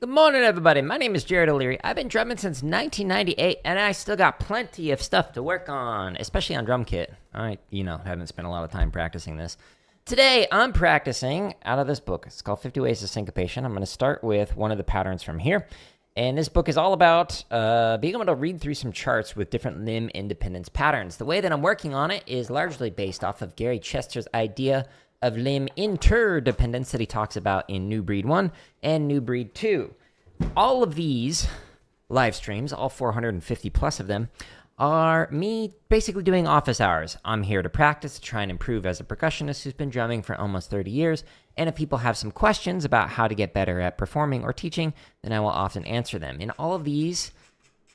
Good morning, everybody. My name is Jared O'Leary. I've been drumming since 1998, and I still got plenty of stuff to work on, especially on drum kit. I, haven't spent a lot of time practicing this. Today, I'm practicing out of this book. It's called 50 Ways to Syncopation. I'm going to start with one of the patterns from here. And this book is all about being able to read through some charts with different limb independence patterns. The way that I'm working on it is largely based off of Gary Chester's idea of limb interdependence that he talks about in New Breed 1 and New Breed 2. All of these live streams, all 450 plus of them, are me basically doing office hours. I'm here to practice, to try and improve as a percussionist who's been drumming for almost 30 years. And if people have some questions about how to get better at performing or teaching, then I will often answer them. In all of these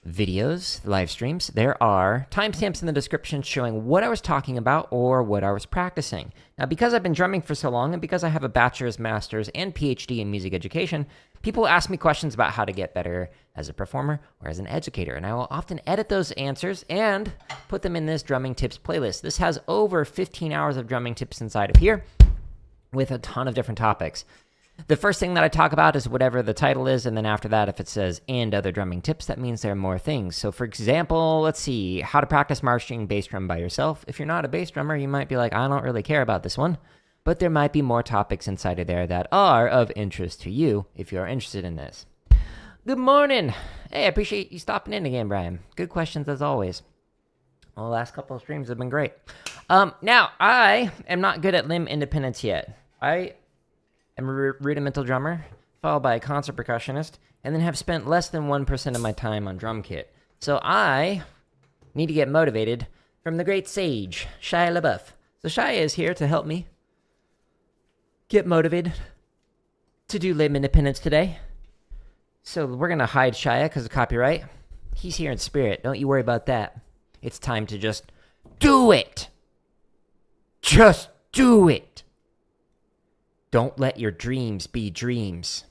videos, live streams, there are timestamps in the description showing what I was talking about or what I was practicing. Now, because I've been drumming for so long and because I have a bachelor's, master's, and PhD in music education, people ask me questions about how to get better as a performer or as an educator, and I will often edit those answers and put them in this drumming tips playlist. This has over 15 hours of drumming tips inside of here with a ton of different topics. The first thing that I talk about is whatever the title is, and then after that, if it says and other drumming tips, that means there are more things. So for example, let's see, how to practice marching bass drum by yourself. If you're not a bass drummer, you might be like, I don't really care about this one, but there might be more topics inside of there that are of interest to you if you're interested in this. Good morning. Hey, I appreciate you stopping in again, Brian. Good questions as always. Well, the last couple of streams have been great. Now, I am not good at limb independence yet. I am a rudimental drummer, followed by a concert percussionist, and then have spent less than 1% of my time on drum kit. So I need to get motivated from the great sage, Shia LaBeouf. So Shia is here to help me get motivated to do limb independence today. So we're going to hide Shia because of copyright. He's here in spirit. Don't you worry about that. It's time to just do it. Just do it. Don't let your dreams be dreams.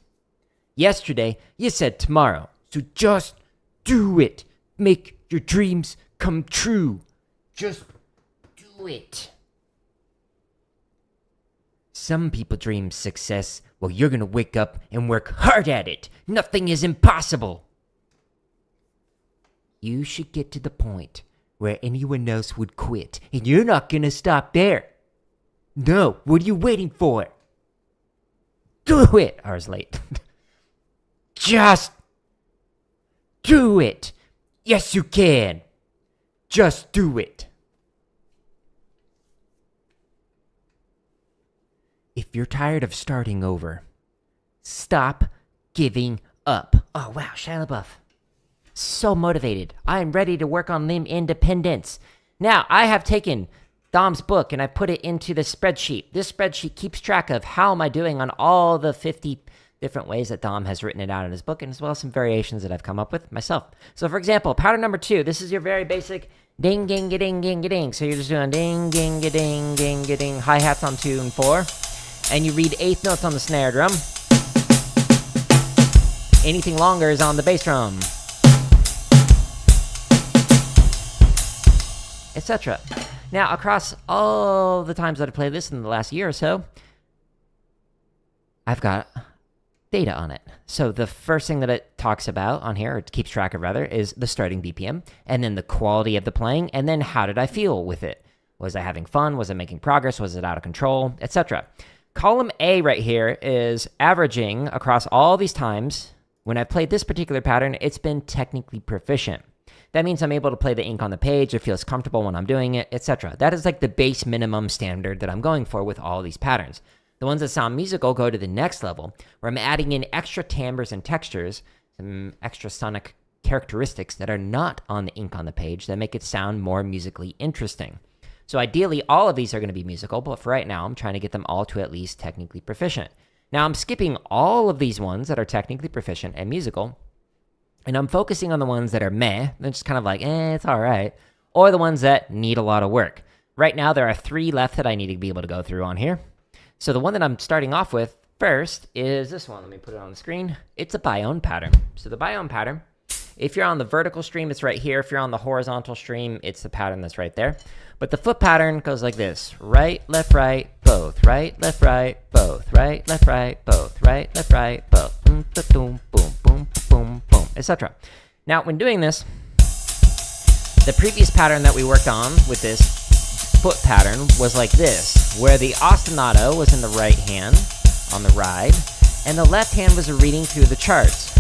Yesterday, you said tomorrow. So just do it. Make your dreams come true. Just do it. Some people dream success. Well, you're going to wake up and work hard at it. Nothing is impossible. You should get to the point where anyone else would quit. And you're not going to stop there. No, what are you waiting for? Do it. Hours late. Just do it. Yes, you can. Just do it. If you're tired of starting over, stop giving up. Oh, wow, Shia LaBeouf. So motivated. I am ready to work on limb independence. Now, I have taken Dom's book and I put it into the spreadsheet. This spreadsheet keeps track of how am I doing on all the 50 different ways that Dom has written it out in his book, and as well as some variations that I've come up with myself. So for example, pattern number 2, this is your very basic ding, ding, ding, ding, ding. So you're just doing ding, ding, ding, ding, ding, hi-hats on 2 and 4, and you read eighth notes on the snare drum. Anything longer is on the bass drum, etc. Now, across all the times that I played this in the last year or so, I've got data on it. So the first thing that it talks about on here, or it keeps track of rather, is the starting BPM, and then the quality of the playing, and then how did I feel with it? Was I having fun? Was I making progress? Was it out of control? Etc. Column A right here is averaging across all these times. When I've played this particular pattern, it's been technically proficient. That means I'm able to play the ink on the page, it feels comfortable when I'm doing it, etc. That is like the base minimum standard that I'm going for with all these patterns. The ones that sound musical go to the next level, where I'm adding in extra timbres and textures, some extra sonic characteristics that are not on the ink on the page that make it sound more musically interesting. So ideally, all of these are going to be musical, but for right now, I'm trying to get them all to at least technically proficient. Now, I'm skipping all of these ones that are technically proficient and musical, and I'm focusing on the ones that are meh, they're just kind of like, it's all right, or the ones that need a lot of work. Right now, there are 3 left that I need to be able to go through on here. So the one that I'm starting off with first is this one. Let me put it on the screen. It's a Baião pattern. So the Baião pattern If you're on the vertical stream, it's right here. If you're on the horizontal stream, it's the pattern that's right there. But the foot pattern goes like this. Right, left, both. Right, left, both. Right, left, both. Right, left, both. Boom, boom, boom, boom, boom, boom, etc. Now, when doing this, the previous pattern that we worked on with this foot pattern was like this, where the ostinato was in the right hand on the ride, and the left hand was a reading through the charts.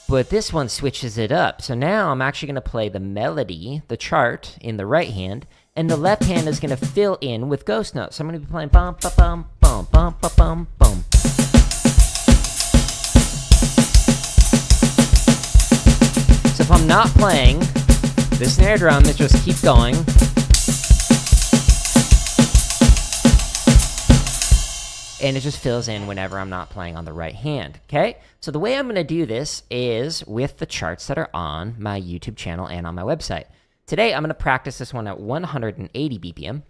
But this one switches it up. So now I'm actually going to play the melody, the chart, in the right hand, and the left hand is going to fill in with ghost notes. So I'm going to be playing bum, ba, bum, bum, bum, ba, bum, bum. So if I'm not playing, the snare drum, it just keeps going. And it just fills in whenever I'm not playing on the right hand, okay? So the way I'm going to do this is with the charts that are on my YouTube channel and on my website. Today, I'm going to practice this one at 180 BPM.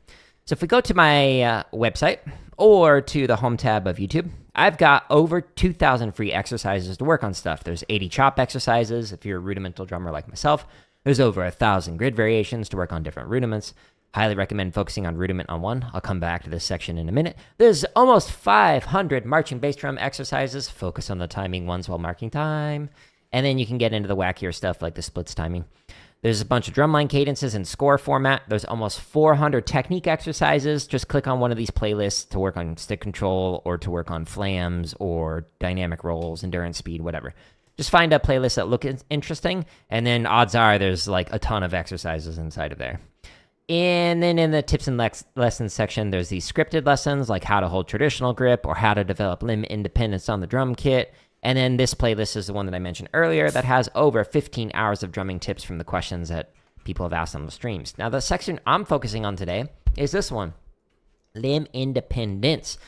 So if we go to my website or to the home tab of YouTube, I've got over 2,000 free exercises to work on stuff. There's 80 chop exercises if you're a rudimental drummer like myself. There's over 1,000 grid variations to work on different rudiments. Highly recommend focusing on rudiment on one. I'll come back to this section in a minute. There's almost 500 marching bass drum exercises. Focus on the timing ones while marking time. And then you can get into the wackier stuff like the splits timing. There's a bunch of drumline cadences in score format. There's almost 400 technique exercises. Just click on one of these playlists to work on stick control or to work on flams or dynamic rolls, endurance speed, whatever. Just find a playlist that looks interesting, and then odds are there's like a ton of exercises inside of there. And then in the tips and lessons section, there's these scripted lessons like how to hold traditional grip or how to develop limb independence on the drum kit. And then this playlist is the one that I mentioned earlier that has over 15 hours of drumming tips from the questions that people have asked on the streams. Now, the section I'm focusing on today is this one, limb independence.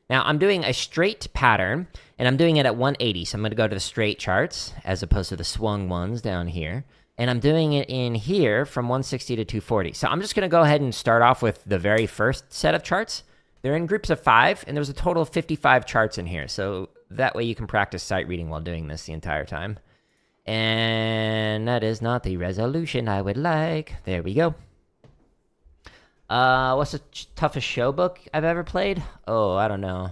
Now, I'm doing a straight pattern, and I'm doing it at 180. So I'm going to go to the straight charts as opposed to the swung ones down here. And I'm doing it in here from 160 to 240. So I'm just going to go ahead and start off with the very first set of charts. They're in groups of 5, and there's a total of 55 charts in here. So that way you can practice sight reading while doing this the entire time. And that is not the resolution I would like. There we go. What's the toughest show book I've ever played? Oh, I don't know.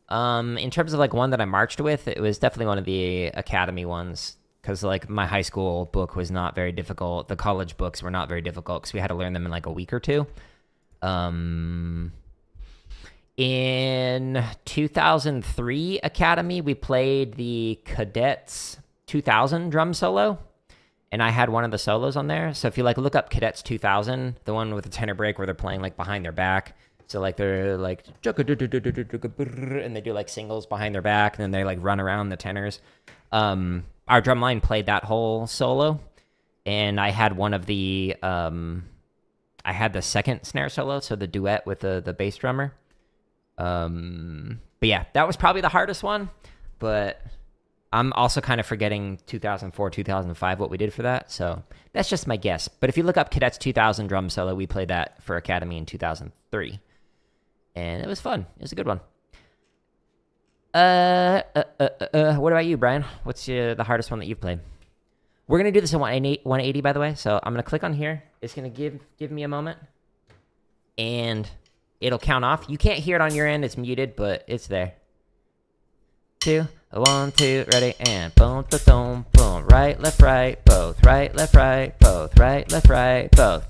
In terms of like one that I marched with, it was definitely one of the Academy ones. Because, like, my high school book was not very difficult. The college books were not very difficult because we had to learn them in, like, a week or two. In 2003 Academy, we played the Cadets 2000 drum solo. And I had one of the solos on there. So if you, like, look up Cadets 2000, the one with the tenor break where they're playing, like, behind their back. So, like, they're, like, and they do, like, singles behind their back. And then they, like, run around the tenors. Our drum line played that whole solo, and I had one of the, I had the second snare solo, so the duet with the bass drummer. But yeah, that was probably the hardest one, but I'm also kind of forgetting 2004, 2005, what we did for that, so that's just my guess. But if you look up Cadets 2000 drum solo, we played that for Academy in 2003, and it was fun. It was a good one. What about you, Brian? What's the hardest one that you've played? We're going to do this in 180, by the way. So I'm going to click on here. It's going to give me a moment. And it'll count off. You can't hear it on your end. It's muted, but it's there. 2, 1, 2, ready, and boom, boom, boom. Right, left, both. Right, left, both. Right, left, both.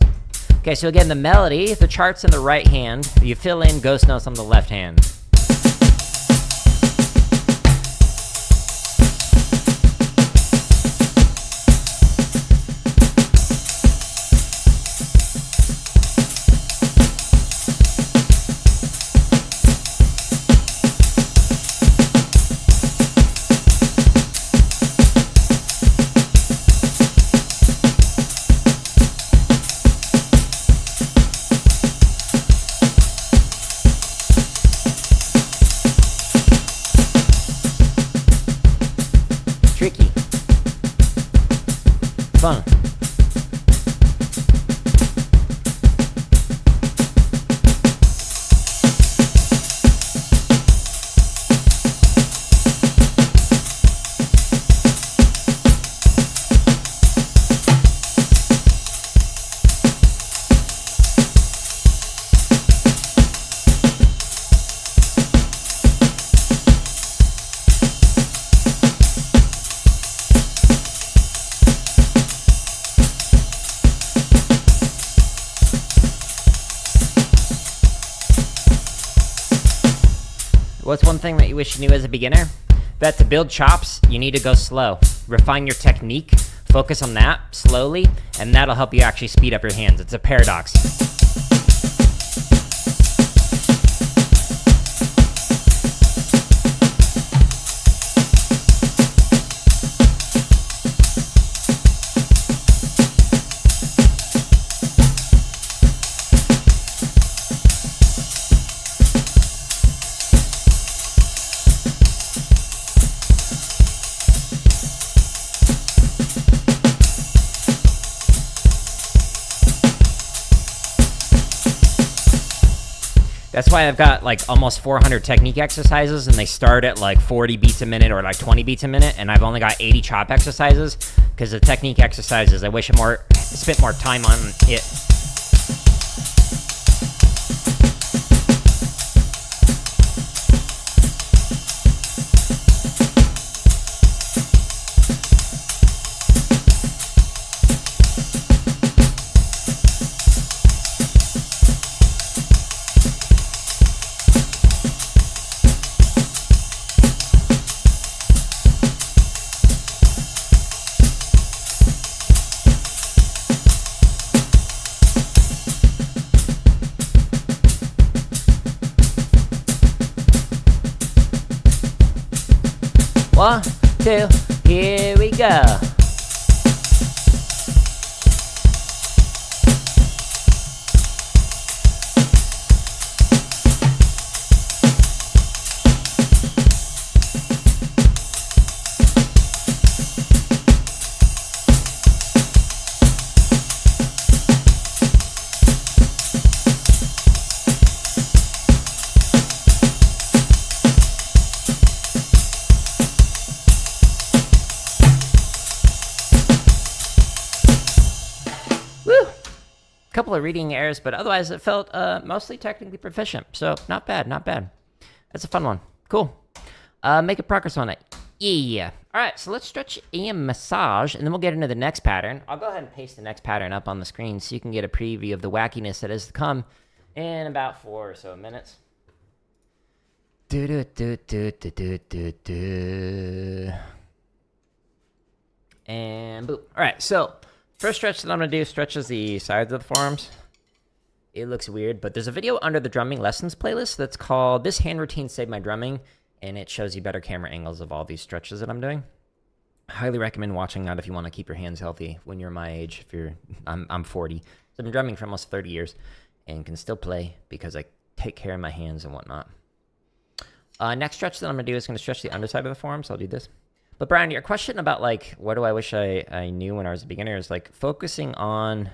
Okay, so again, the melody, the chart's in the right hand. You fill in ghost notes on the left hand. Tricky. Fun. What's one thing that you wish you knew as a beginner? That to build chops, you need to go slow. Refine your technique, focus on that slowly, and that'll help you actually speed up your hands. It's a paradox. That's why I've got like almost 400 technique exercises, and they start at like 40 beats a minute or like 20 beats a minute, and I've only got 80 chop exercises because the technique exercises, I wish I spent more time on it. One, two, here we go. Couple of reading errors, but otherwise it felt mostly technically proficient. So not bad, not bad. That's a fun one. Cool. Make a progress on it. Yeah. All right, so let's stretch and massage, and then we'll get into the next pattern. I'll go ahead and paste the next pattern up on the screen so you can get a preview of the wackiness that is to come in about 4 or so minutes. And boop. All right, so first stretch that I'm going to do stretches the sides of the forearms. It looks weird, but there's a video under the drumming lessons playlist that's called This Hand Routine Saved My Drumming, and it shows you better camera angles of all these stretches that I'm doing. Highly recommend watching that if you want to keep your hands healthy when you're my age. I'm 40, so I've been drumming for almost 30 years and can still play because I take care of my hands and whatnot. Next stretch that I'm going to do is going to stretch the underside of the forearm, so I'll do this. But Brian, your question about like what do I wish I knew when I was a beginner is like focusing on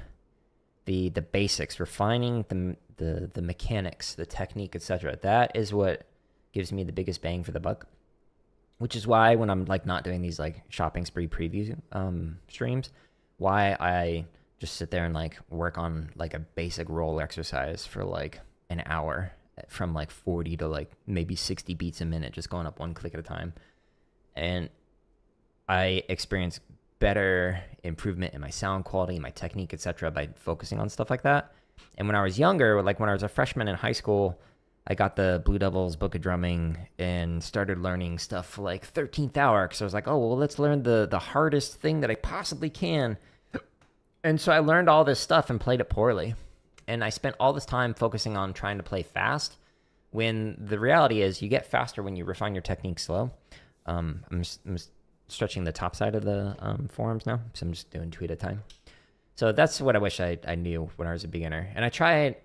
the basics, refining the mechanics, the technique, etc. That is what gives me the biggest bang for the buck. Which is why when I'm like not doing these like shopping spree preview streams, why I just sit there and like work on like a basic roll exercise for like an hour from like 40 to like maybe 60 beats a minute, just going up one click at a time. And I experience better improvement in my sound quality, my technique, etc. by focusing on stuff like that. And when I was younger, like when I was a freshman in high school, I got the Blue Devils Book of Drumming and started learning stuff for like 13th hour. Because I was like, oh, well, let's learn the hardest thing that I possibly can. And so I learned all this stuff and played it poorly. And I spent all this time focusing on trying to play fast, when the reality is you get faster when you refine your technique slow. I'm stretching the top side of the forearms now, so I'm just doing 2 at a time. So that's what I wish I knew when I was a beginner. And I tried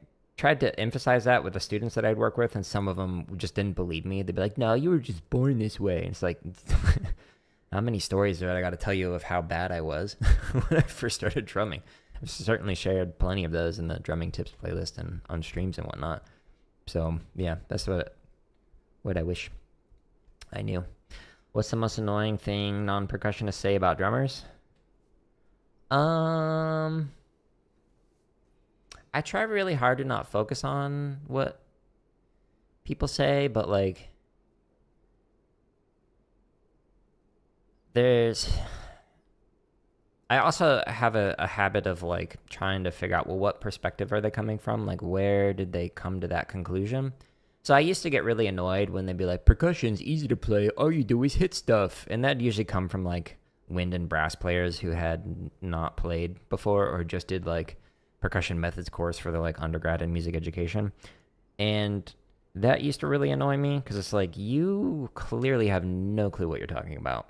to emphasize that with the students that I'd work with, and some of them just didn't believe me. They'd be like, no, you were just born this way. And it's like, how many stories do I got to tell you of how bad I was when I first started drumming? I've certainly shared plenty of those in the drumming tips playlist and on streams and whatnot. So yeah, that's what I wish I knew. What's the most annoying thing non-percussionists say about drummers? I try really hard to not focus on what people say, but like I also have a habit of like trying to figure out, well, what perspective are they coming from? Like, where did they come to that conclusion? So I used to get really annoyed when they'd be like, percussion's easy to play. All you do is hit stuff. And that'd usually come from like wind and brass players who had not played before or just did like percussion methods course for their like undergrad in music education. And that used to really annoy me because it's like, you clearly have no clue what you're talking about.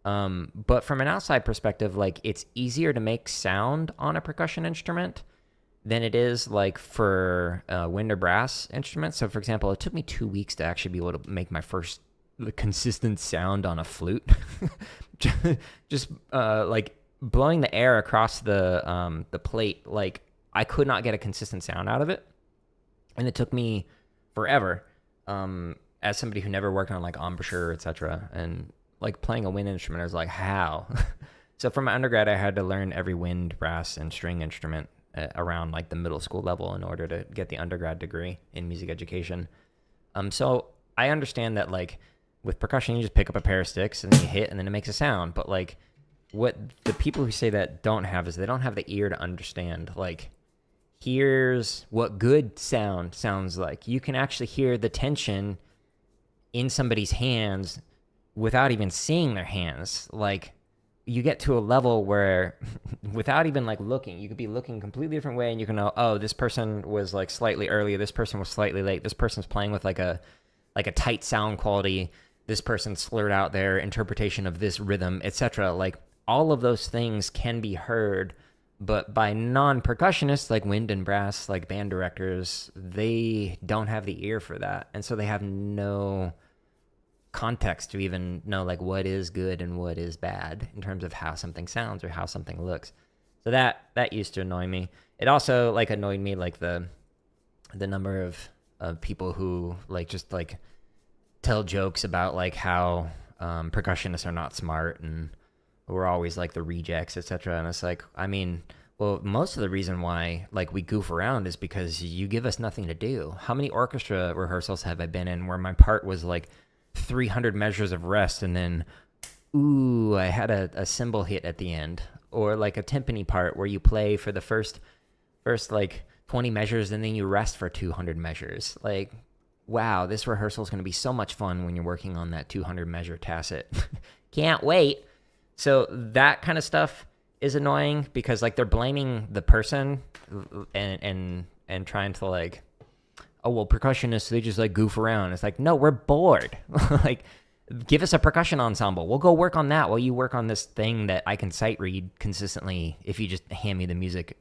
But from an outside perspective, like it's easier to make sound on a percussion instrument than it is like for wind or brass instruments. So for example, it took me 2 weeks to actually be able to make my first consistent sound on a flute. Just like blowing the air across the plate, like I could not get a consistent sound out of it. And it took me forever as somebody who never worked on like embouchure, etc. And like playing a wind instrument, I was like, how? So for my undergrad, I had to learn every wind, brass, and string instrument around like the middle school level in order to get the undergrad degree in music education. So I understand that like with percussion, you just pick up a pair of sticks and then you hit and then it makes a sound. But like what the people who say that don't have is they don't have the ear to understand. Like here's what good sound sounds like. You can actually hear the tension in somebody's hands without even seeing their hands. Like you get to a level where without even like looking, you could be looking a completely different way and you can know, oh, this person was like slightly early, this person was slightly late, this person's playing with like a tight sound quality, this person slurred out their interpretation of this rhythm, etc. Like all of those things can be heard, but by non-percussionists like wind and brass, like band directors, they don't have the ear for that. And so they have no context to even know like what is good and what is bad in terms of how something sounds or how something looks. So that used to annoy me. It also like annoyed me like the number of people who like just like tell jokes about like how percussionists are not smart and we're always like the rejects, etc. And it's like, I mean, well, most of the reason why like we goof around is because you give us nothing to do. How many orchestra rehearsals have I been in where my part was like 300 measures of rest and then ooh, I had a cymbal hit at the end, or like a timpani part where you play for the first like 20 measures and then you rest for 200 measures. Like, wow, this rehearsal is going to be so much fun when you're working on that 200 measure tacit. Can't wait. So that kind of stuff is annoying because like they're blaming the person and trying to like, oh, well, percussionists, they just like goof around. It's like, no, we're bored. Like, give us a percussion ensemble. We'll go work on that while you work on this thing that I can sight read consistently if you just hand me the music.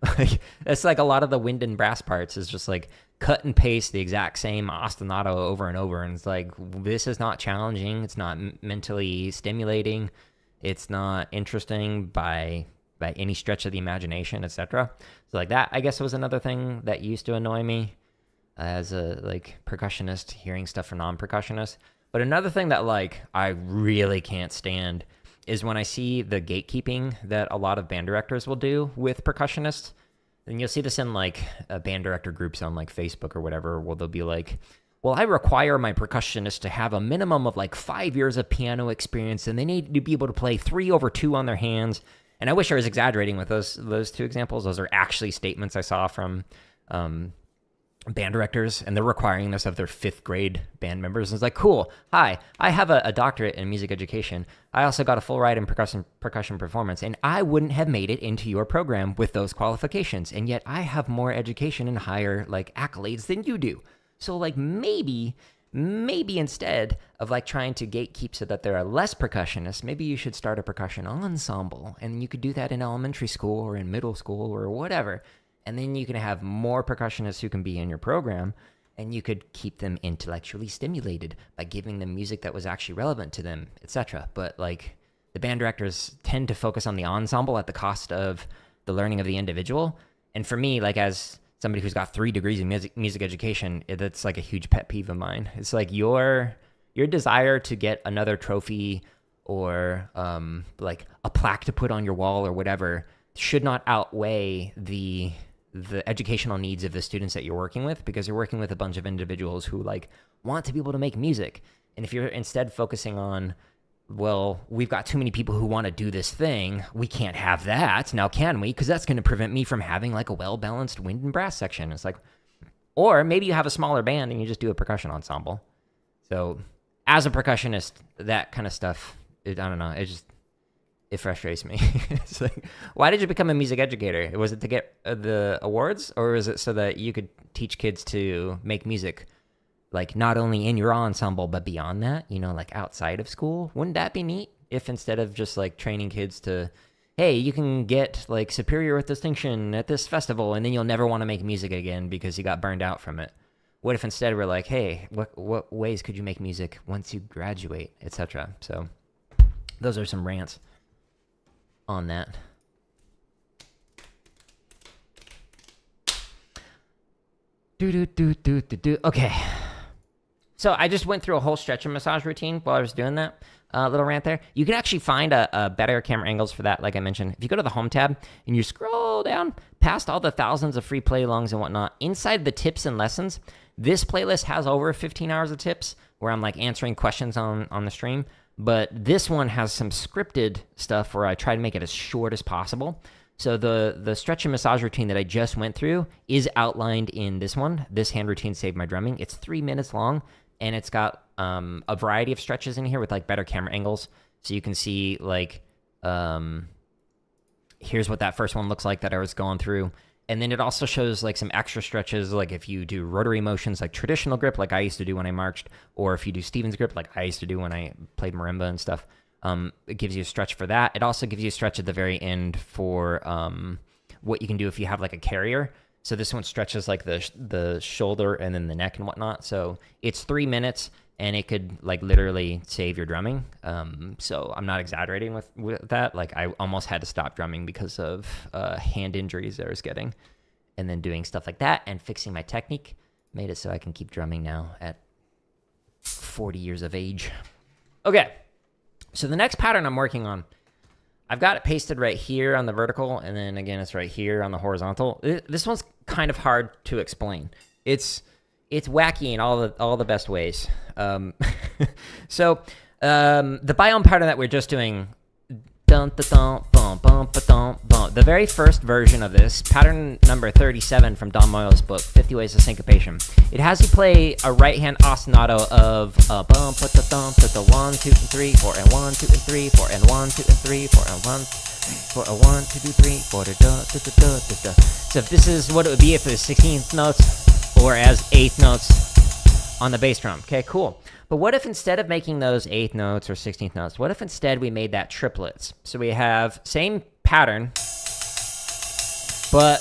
Like, that's like a lot of the wind and brass parts is just like cut and paste the exact same ostinato over and over. And it's like, this is not challenging. It's not mentally stimulating. It's not interesting by any stretch of the imagination, etc. So like that, I guess, was another thing that used to annoy me as a like percussionist, hearing stuff from non-percussionists. But another thing that like I really can't stand is when I see the gatekeeping that a lot of band directors will do with percussionists. And you'll see this in like band director groups on like Facebook or whatever, where they'll be like, well, I require my percussionist to have a minimum of like 5 years of piano experience and they need to be able to play 3/2 on their hands. And I wish I was exaggerating with those two examples. Those are actually statements I saw from band directors, and they're requiring this of their 5th grade band members. And it's like, cool. Hi, I have a doctorate in music education. I also got a full ride in percussion performance, and I wouldn't have made it into your program with those qualifications. And yet I have more education and higher like accolades than you do. So like maybe instead of like trying to gatekeep so that there are less percussionists, maybe you should start a percussion ensemble, and you could do that in elementary school or in middle school or whatever. And then you can have more percussionists who can be in your program, and you could keep them intellectually stimulated by giving them music that was actually relevant to them, etc. But like the band directors tend to focus on the ensemble at the cost of the learning of the individual. And for me, like as somebody who's got 3 degrees in music education, that's like a huge pet peeve of mine. It's like your desire to get another trophy or like a plaque to put on your wall or whatever should not outweigh the educational needs of the students that you're working with, because you're working with a bunch of individuals who like want to be able to make music. And if you're instead focusing on, well, we've got too many people who want to do this thing, we can't have that now, can we? Because that's going to prevent me from having like a well-balanced wind and brass section. It's like, Or maybe you have a smaller band and you just do a percussion ensemble. So as a percussionist, that kind of stuff, I don't know, it frustrates me. It's like, why did you become a music educator? Was it to get the awards, or is it so that you could teach kids to make music, like not only in your ensemble, but beyond that, you know, like outside of school? Wouldn't that be neat if instead of just like training kids to, hey, you can get like superior with distinction at this festival and then you'll never want to make music again because you got burned out from it? What if instead we're like, hey, what ways could you make music once you graduate, etc.? So those are some rants on that. Okay. So I just went through a whole stretch and massage routine while I was doing that little rant there. You can actually find a better camera angles for that, like I mentioned. If you go to the home tab and you scroll down past all the thousands of free play alongs and whatnot, inside the tips and lessons, this playlist has over 15 hours of tips where I'm like answering questions on the stream. But this one has some scripted stuff where I try to make it as short as possible. So the stretch and massage routine that I just went through is outlined in this one. This hand routine saved my drumming. It's 3 minutes long, and it's got a variety of stretches in here with like better camera angles. So you can see like, here's what that first one looks like that I was going through. And then it also shows like some extra stretches, like if you do rotary motions, like traditional grip, like I used to do when I marched, or if you do Stevens grip, like I used to do when I played marimba and stuff. It gives you a stretch for that. It also gives you a stretch at the very end for what you can do if you have like a carrier. So this one stretches like the shoulder and then the neck and whatnot. So it's 3 minutes and it could like literally save your drumming. So I'm not exaggerating with that. Like I almost had to stop drumming because of hand injuries I was getting. And then doing stuff like that and fixing my technique made it so I can keep drumming now at 40 years of age. Okay, so the next pattern I'm working on, I've got it pasted right here on the vertical, and then again, it's right here on the horizontal. This one's kind of hard to explain. It's wacky in all the best ways. So the Baião pattern that we're just doing, the very first version of this, pattern number 37 from Don Moyle's book, 50 Ways to Syncopation. It has you play a right-hand ostinato of bum, put the thumb, put the 1, 2, and 3, 4, and 1, 2, and 3, 4, and 1, 2, and 3, 4, and 1, 4, and 1, 2, 3, 4, da, da, da, da, da, da. So if this is what it would be if it was 16th notes or as 8th notes on the bass drum. Okay, cool. But what if instead of making those 8th notes or 16th notes, what if instead we made that triplets? So we have same pattern, but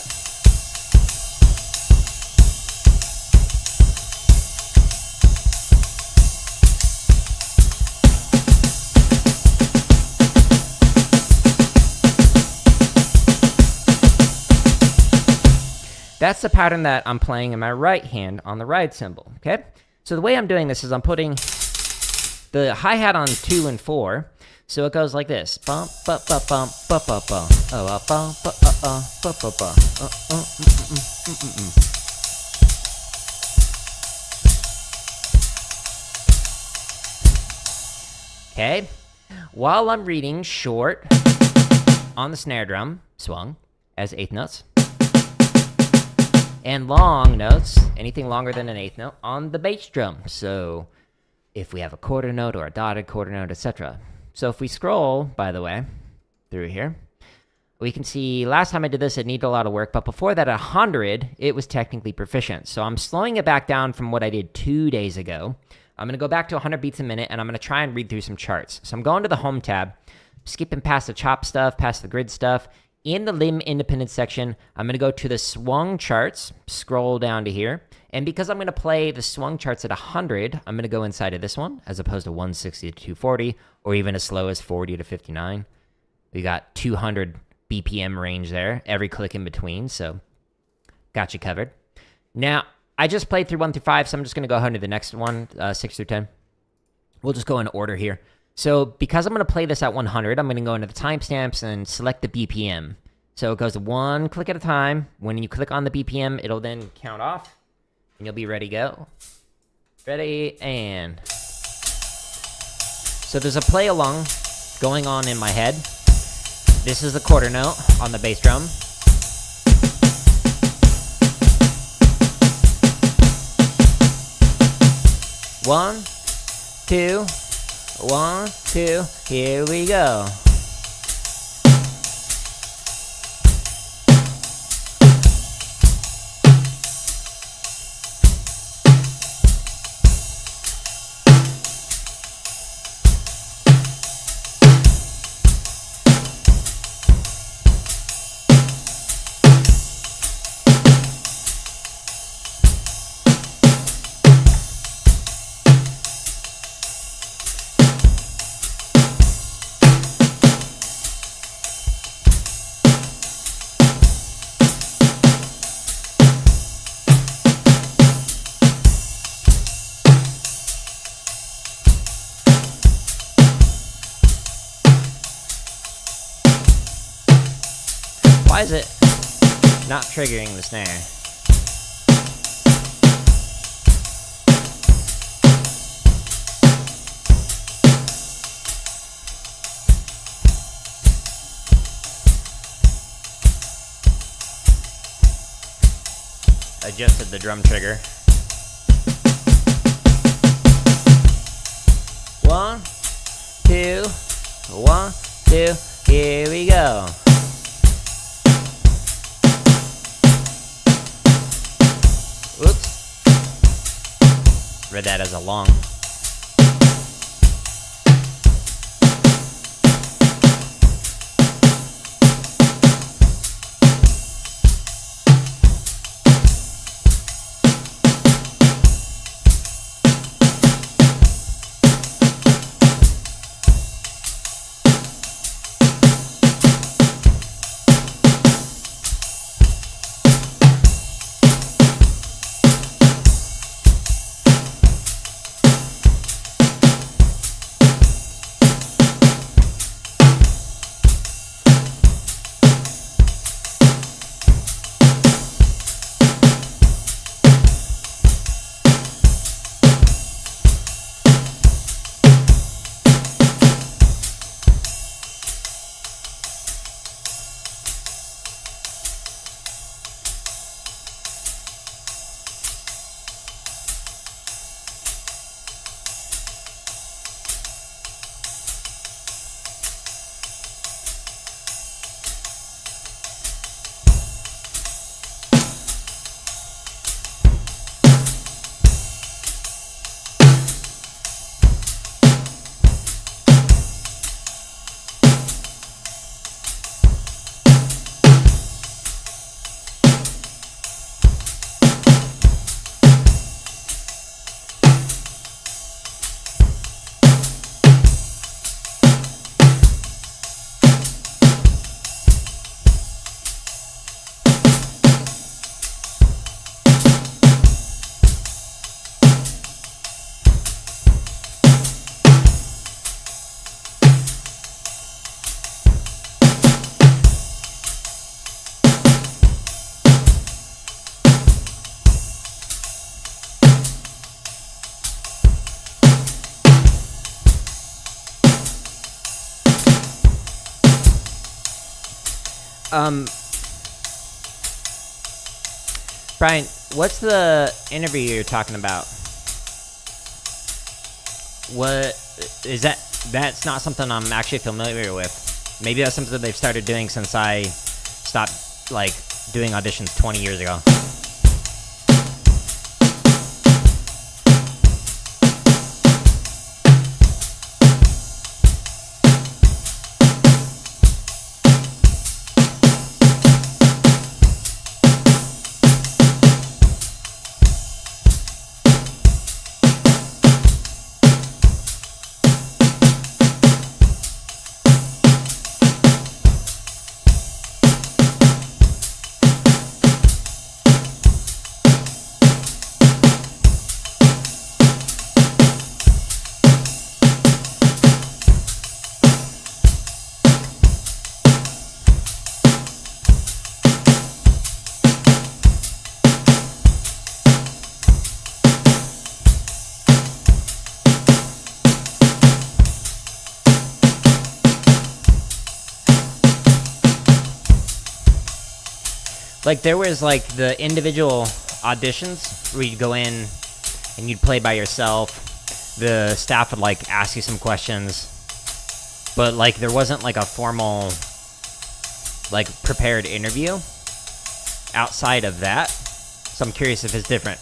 that's the pattern that I'm playing in my right hand on the ride cymbal, okay? So the way I'm doing this is I'm putting the hi-hat on 2 and 4, so it goes like this. Bump, bump, bump, bump, bump, bump, bump, bump, bump, bump, bump, bump. Okay, while I'm reading short on the snare drum, swung as 8th notes, and long notes, anything longer than an 8th note, on the bass drum. So if we have a quarter note or a dotted quarter note, etc. So if we scroll, by the way, through here, we can see last time I did this, it needed a lot of work, but before that, 100, it was technically proficient. So I'm slowing it back down from what I did 2 days ago. I'm going to go back to 100 beats a minute, and I'm going to try and read through some charts. So I'm going to the home tab, skipping past the chop stuff, past the grid stuff. In the limb independent section, I'm going to go to the swung charts, scroll down to here, and because I'm going to play the swung charts at 100, I'm going to go inside of this one, as opposed to 160 to 240, or even as slow as 40 to 59. We got 200 BPM range there, every click in between, so got you covered. Now, I just played through 1 through 5, so I'm just going to go ahead to the next one, 6 through 10. We'll just go in order here. So because I'm going to play this at 100, I'm going to go into the timestamps and select the BPM. So it goes one click at a time. When you click on the BPM, it'll then count off, and you'll be ready to go. Ready, and... So there's a play along going on in my head. This is the quarter note on the bass drum. 1, 2, 1, 2, here we go. Why is it not triggering the snare? Adjusted the drum trigger. 1, 2, 1, 2, here we go. Oops. Read that as a long. Brian, what's the interview you're talking about? What is that? That's not something I'm actually familiar with. Maybe that's something they've started doing since I stopped, like, doing auditions 20 years ago. Like, there was, like, the individual auditions where you'd go in and you'd play by yourself, the staff would like ask you some questions, but like there wasn't like a formal like prepared interview outside of that. So I'm curious if it's different.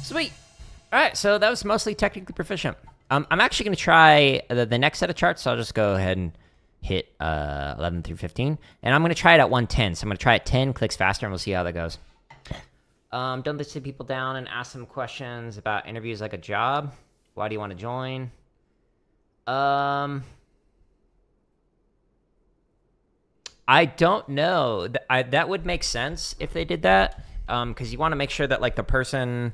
Sweet. All right, so that was mostly technically proficient. I'm actually going to try the next set of charts, so I'll just go ahead and hit 11 through 15. And I'm going to try it at 110. So I'm going to try at 10, clicks faster, and we'll see how that goes. Don't sit people down and ask them questions about interviews like a job. Why do you want to join? I don't know. That would make sense if they did that, because you want to make sure that like the person...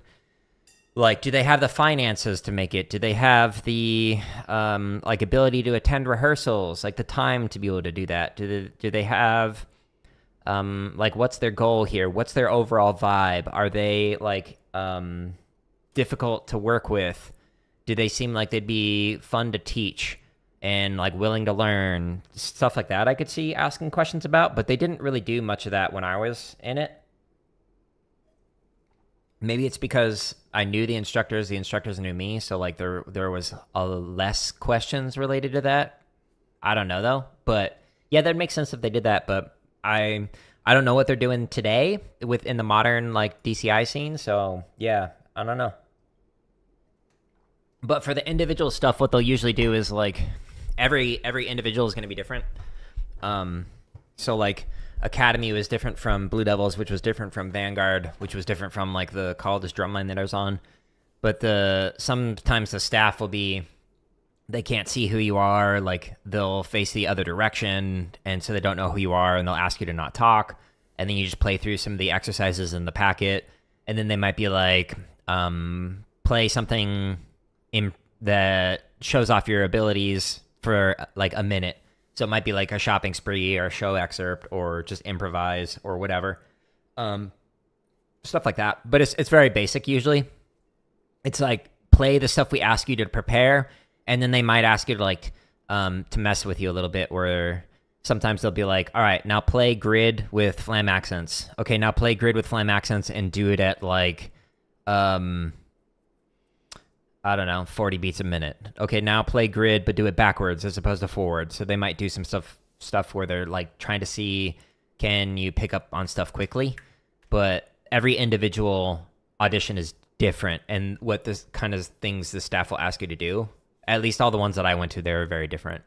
Like, do they have the finances to make it? Do they have the like ability to attend rehearsals, like the time to be able to do that? Do they have like what's their goal here? What's their overall vibe? Are they like difficult to work with? Do they seem like they'd be fun to teach and like willing to learn? Stuff like that I could see asking questions about, but they didn't really do much of that when I was in it. Maybe it's because I knew the instructors knew me, so like there was less questions related to that. I don't know though, but yeah, that makes sense if they did that. But I don't know what they're doing today within the modern like DCI scene, so yeah, I don't know. But for the individual stuff, what they'll usually do is like every individual is going to be different. So like Academy was different from Blue Devils, which was different from Vanguard, which was different from like the college drumline that I was on. But sometimes the staff will be, they can't see who you are, like they'll face the other direction, and so they don't know who you are, and they'll ask you to not talk, and then you just play through some of the exercises in the packet, and then they might be like, play something that shows off your abilities for like a minute. So it might be like a shopping spree or a show excerpt or just improvise or whatever. Stuff like that. But it's very basic usually. It's like play the stuff we ask you to prepare, and then they might ask you to like to mess with you a little bit, where sometimes they'll be like, all right, now play grid with flam accents. Okay, now play grid with flam accents and do it at like I don't know, 40 beats a minute. Okay, now play grid, but do it backwards as opposed to forward. So they might do some stuff where they're like trying to see, can you pick up on stuff quickly? But every individual audition is different, and what this kind of things the staff will ask you to do, at least all the ones that I went to, they were very different.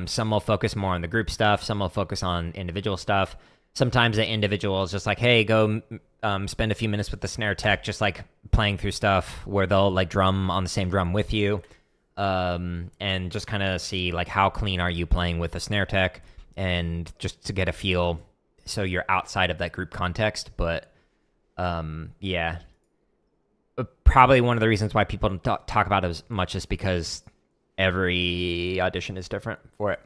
Some will focus more on the group stuff. Some will focus on individual stuff. Sometimes the individual is just like, hey, go spend a few minutes with the snare tech, just like playing through stuff where they'll like drum on the same drum with you, and just kind of see like how clean are you playing with the snare tech, and just to get a feel so you're outside of that group context. But yeah, probably one of the reasons why people don't talk about it as much is because every audition is different for it.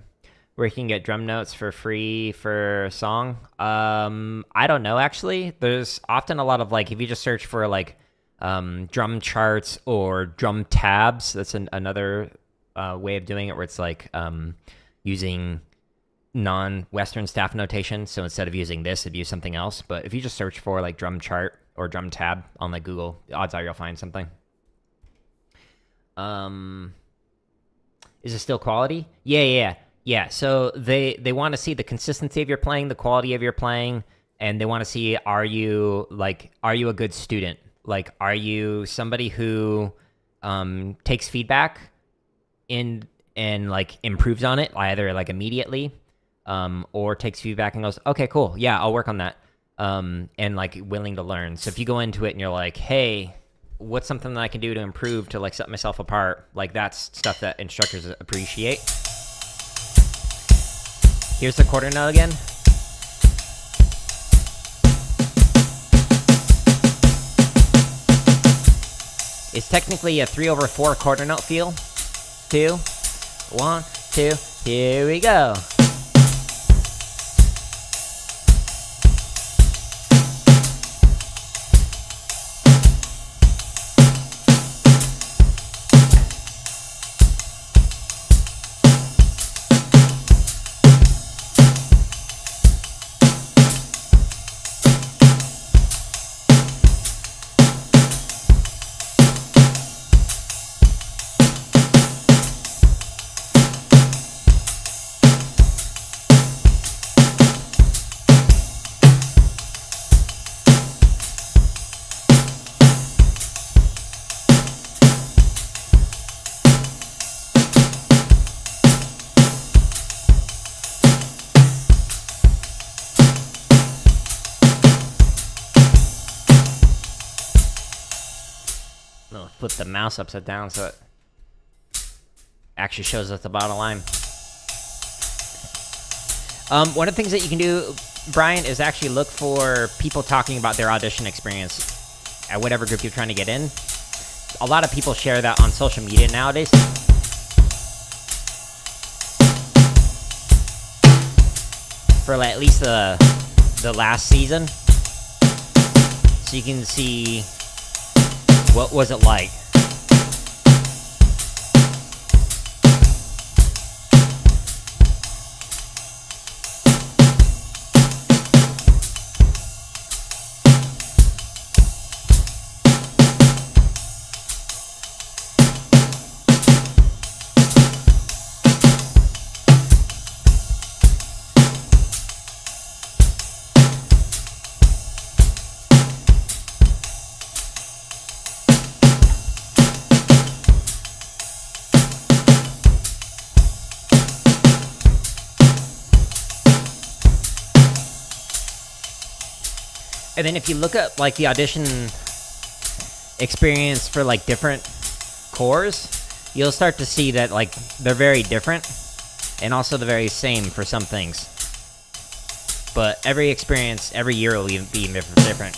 Where you can get drum notes for free for a song. I don't know, actually. There's often a lot of like, if you just search for like drum charts or drum tabs, that's another way of doing it, where it's like using non-Western staff notation. So instead of using this, it'd use something else. But if you just search for like drum chart or drum tab on like Google, odds are you'll find something. Is it still quality? Yeah, so they want to see the consistency of your playing, the quality of your playing, and they want to see, are you a good student? Like, are you somebody who takes feedback and and like improves on it either like immediately, or takes feedback and goes, okay, cool, yeah, I'll work on that, and like willing to learn. So if you go into it and you're like, hey, what's something that I can do to improve to like set myself apart? Like that's stuff that instructors appreciate. Here's the quarter note again. It's technically a 3/4 quarter note feel. 2, 1, 2, here we go. I'll flip the mouse upside down so it actually shows us the bottom line. One of the things that you can do, Brian, is actually look for people talking about their audition experience at whatever group you're trying to get in. A lot of people share that on social media nowadays. For at least the last season. So you can see what was it like. And then if you look at like the audition experience for like different cores, you'll start to see that like they're very different and also the very same for some things. But every experience, every year will be different.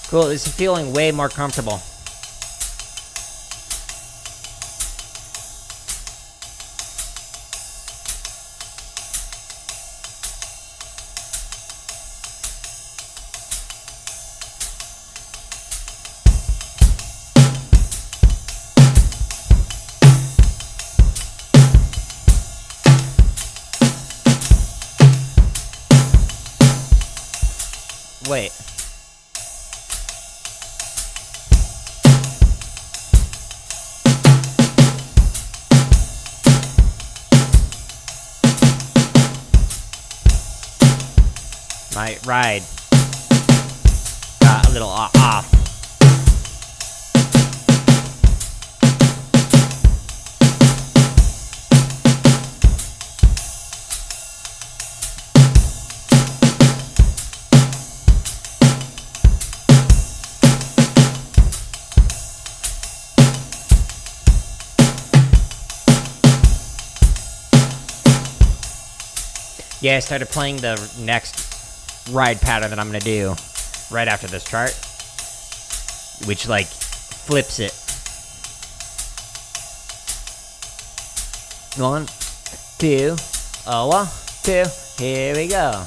Cool, this is feeling way more comfortable. Wait. My ride got a little off. Yeah, I started playing the next ride pattern that I'm gonna do. right after this chart, which like flips it. 1, 2, 1, 2, here we go.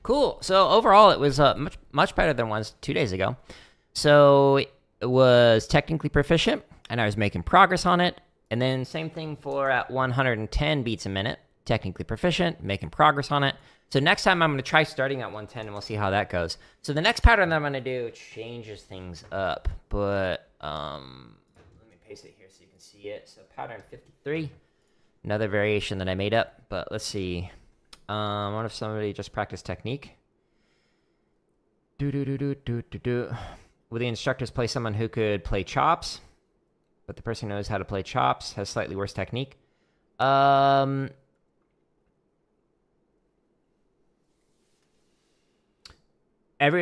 Cool. So overall, it was much better than was 2 days ago. So it was technically proficient, and I was making progress on it. And then same thing for at 110 beats a minute, technically proficient, making progress on it. So next time I'm going to try starting at 110, and we'll see how that goes. So the next pattern that I'm going to do changes things up, but let me paste it here so you can see it. So pattern 53, another variation that I made up, but let's see. What if somebody just practiced technique? Will the instructors play someone who could play chops, but the person who knows how to play chops has slightly worse technique? Every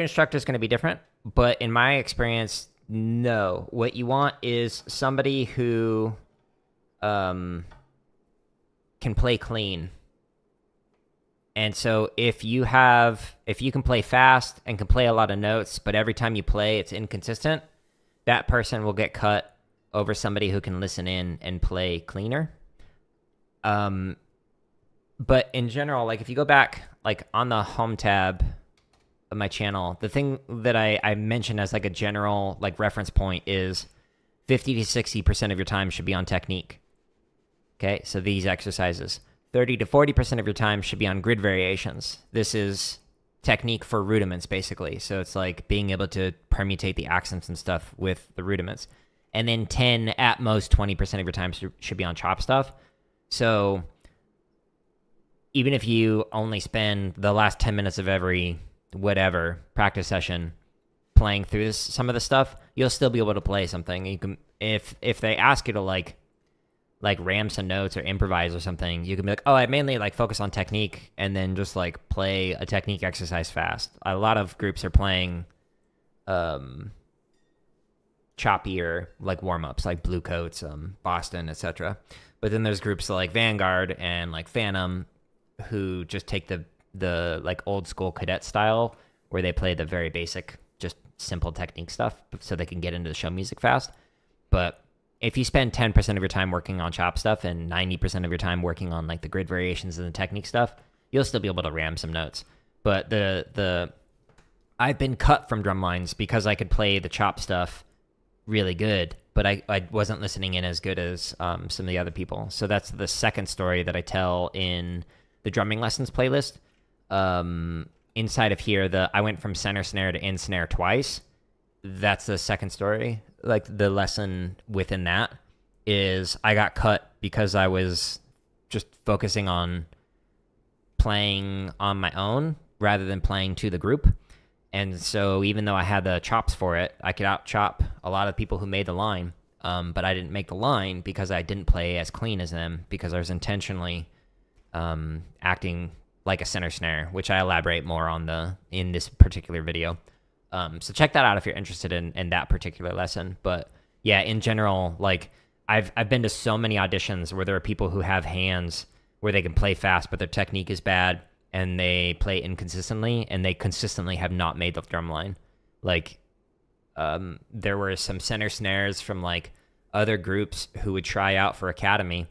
instructor is going to be different, but in my experience, no. What you want is somebody who can play clean. And so if you can play fast and can play a lot of notes, but every time you play it's inconsistent, that person will get cut over somebody who can listen in and play cleaner. But in general, like if you go back like on the home tab of my channel, the thing that I mentioned as like a general like reference point is 50 to 60% of your time should be on technique. Okay, so these exercises. 30 to 40% of your time should be on grid variations. This is technique for rudiments, basically. So it's like being able to permutate the accents and stuff with the rudiments. And then 10, at most 20% of your time should be on chop stuff. So even if you only spend the last 10 minutes of every whatever practice session playing through some of the stuff, you'll still be able to play something. You can, if they ask you to like ram some notes or improvise or something, you can be like, oh, I mainly like focus on technique and then just like play a technique exercise fast. A lot of groups are playing choppier like warm-ups, like Blue Coats, Boston, etc. But then there's groups like Vanguard and like Phantom who just take the like old school cadet style where they play the very basic, just simple technique stuff so they can get into the show music fast. But if you spend 10% of your time working on chop stuff and 90% of your time working on like the grid variations and the technique stuff, you'll still be able to ram some notes. But I've been cut from drum lines because I could play the chop stuff really good, but I wasn't listening in as good as some of the other people. So that's the second story that I tell in the drumming lessons playlist. Inside of here, I went from center snare to in snare twice. That's the second story. Like the lesson within that is I got cut because I was just focusing on playing on my own rather than playing to the group. And so even though I had the chops for it, I could out chop a lot of people who made the line. But I didn't make the line because I didn't play as clean as them because I was intentionally acting like a center snare, which I elaborate more on in this particular video. So check that out if you're interested in that particular lesson. But yeah, in general, like I've been to so many auditions where there are people who have hands where they can play fast, but their technique is bad and they play inconsistently and they consistently have not made the drum line. Like, there were some center snares from like other groups who would try out for Academy.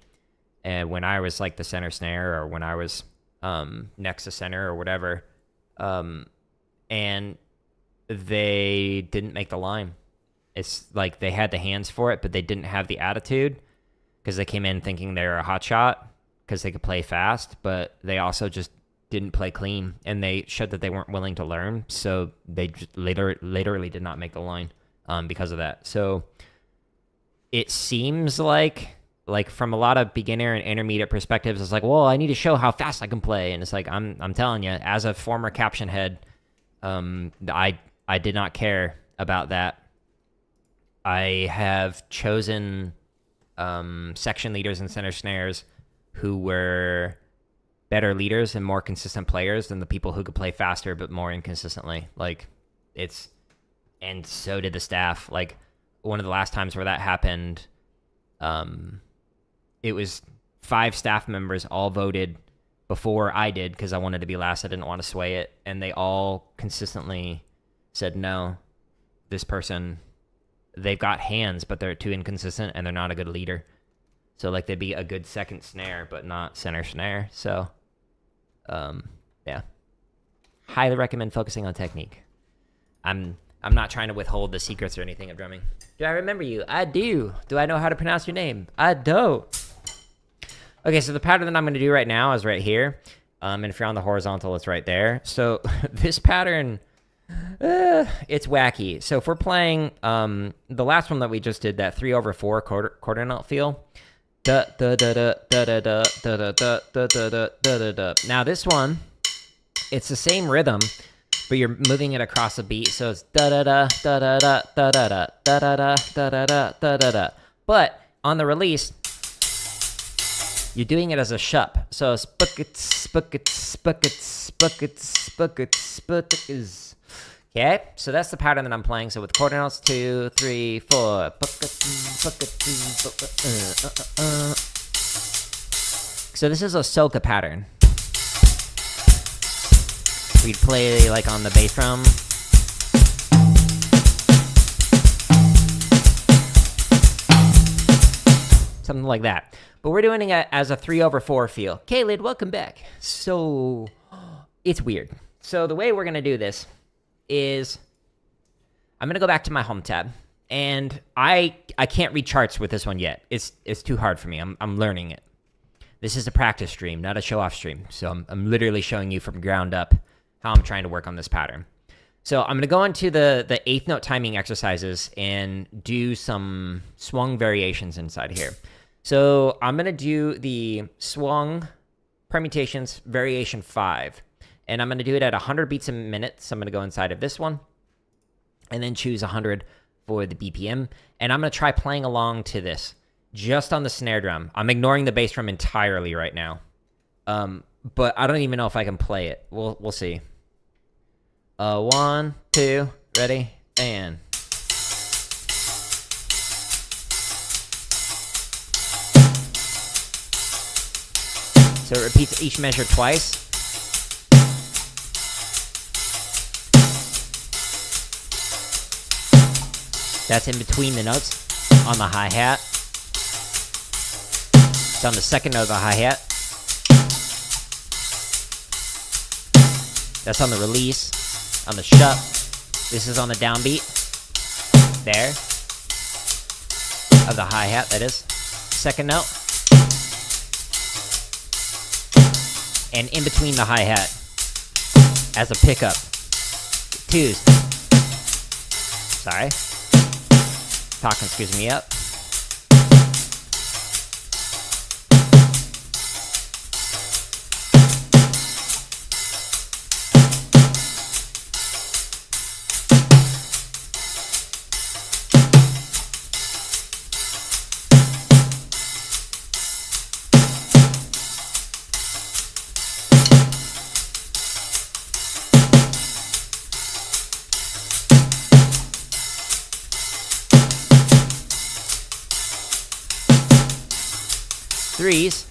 And when I was like the center snare or when I was, next to center or whatever, and they didn't make the line. It's like they had the hands for it, but they didn't have the attitude because they came in thinking they were a hot shot because they could play fast, but they also just didn't play clean, and they showed that they weren't willing to learn, so they just literally did not make the line because of that. So it seems like from a lot of beginner and intermediate perspectives, it's like, well, I need to show how fast I can play, and it's like I'm telling you, as a former caption head, I did not care about that. I have chosen section leaders and center snares who were better leaders and more consistent players than the people who could play faster but more inconsistently. And so did the staff. Like, one of the last times where that happened, it was 5 staff members all voted before I did because I wanted to be last. I didn't want to sway it, and they all consistently said, no, this person, they've got hands, but they're too inconsistent and they're not a good leader. So like, they'd be a good second snare but not center snare. So yeah, highly recommend focusing on technique. I'm not trying to withhold the secrets or anything of drumming. Do I remember you? I do. Do I know how to pronounce your name? I don't. Okay, so the pattern that I'm going to do right now is right here. And if you're on the horizontal, it's right there. So this pattern, it's wacky. So if we're playing the last one that we just did, that 3/4 quarter note feel. Da da da da da da da da da da da da da. Now this one, it's the same rhythm, but you're moving it across a beat. So it's da da da da da da da da da da da da da da da da da. But on the release, you're doing it as a shup. So it's buckets, buckets, buckets, buckets, buckets, buckets. Okay, so that's the pattern that I'm playing. So with quarter notes, 2, 3, 4. So this is a Soca pattern. We'd play like on the bass drum. Something like that. But we're doing it as a 3/4 feel. Kalid, welcome back. So it's weird. So the way we're going to do this is I'm going to go back to my home tab, and I can't read charts with this one yet. It's too hard for me. I'm learning it. This is a practice stream, not a show-off stream. So I'm literally showing you from ground up how I'm trying to work on this pattern. So I'm going to go into the 8th note timing exercises and do some swung variations inside here. So I'm going to do the swung permutations variation 5. And I'm going to do it at 100 beats a minute. So I'm going to go inside of this one and then choose 100 for the BPM. And I'm going to try playing along to this just on the snare drum. I'm ignoring the bass drum entirely right now. But I don't even know if I can play it. We'll see. 1, 2, ready, and... So it repeats each measure twice. That's in between the notes on the hi-hat. It's on the second note of the hi-hat. That's on the release, on the shup. This is on the downbeat. There. Of the hi-hat, that is. Second note. And in between the hi-hat as a pickup. 2s. Sorry. Talking screws me up. Threes.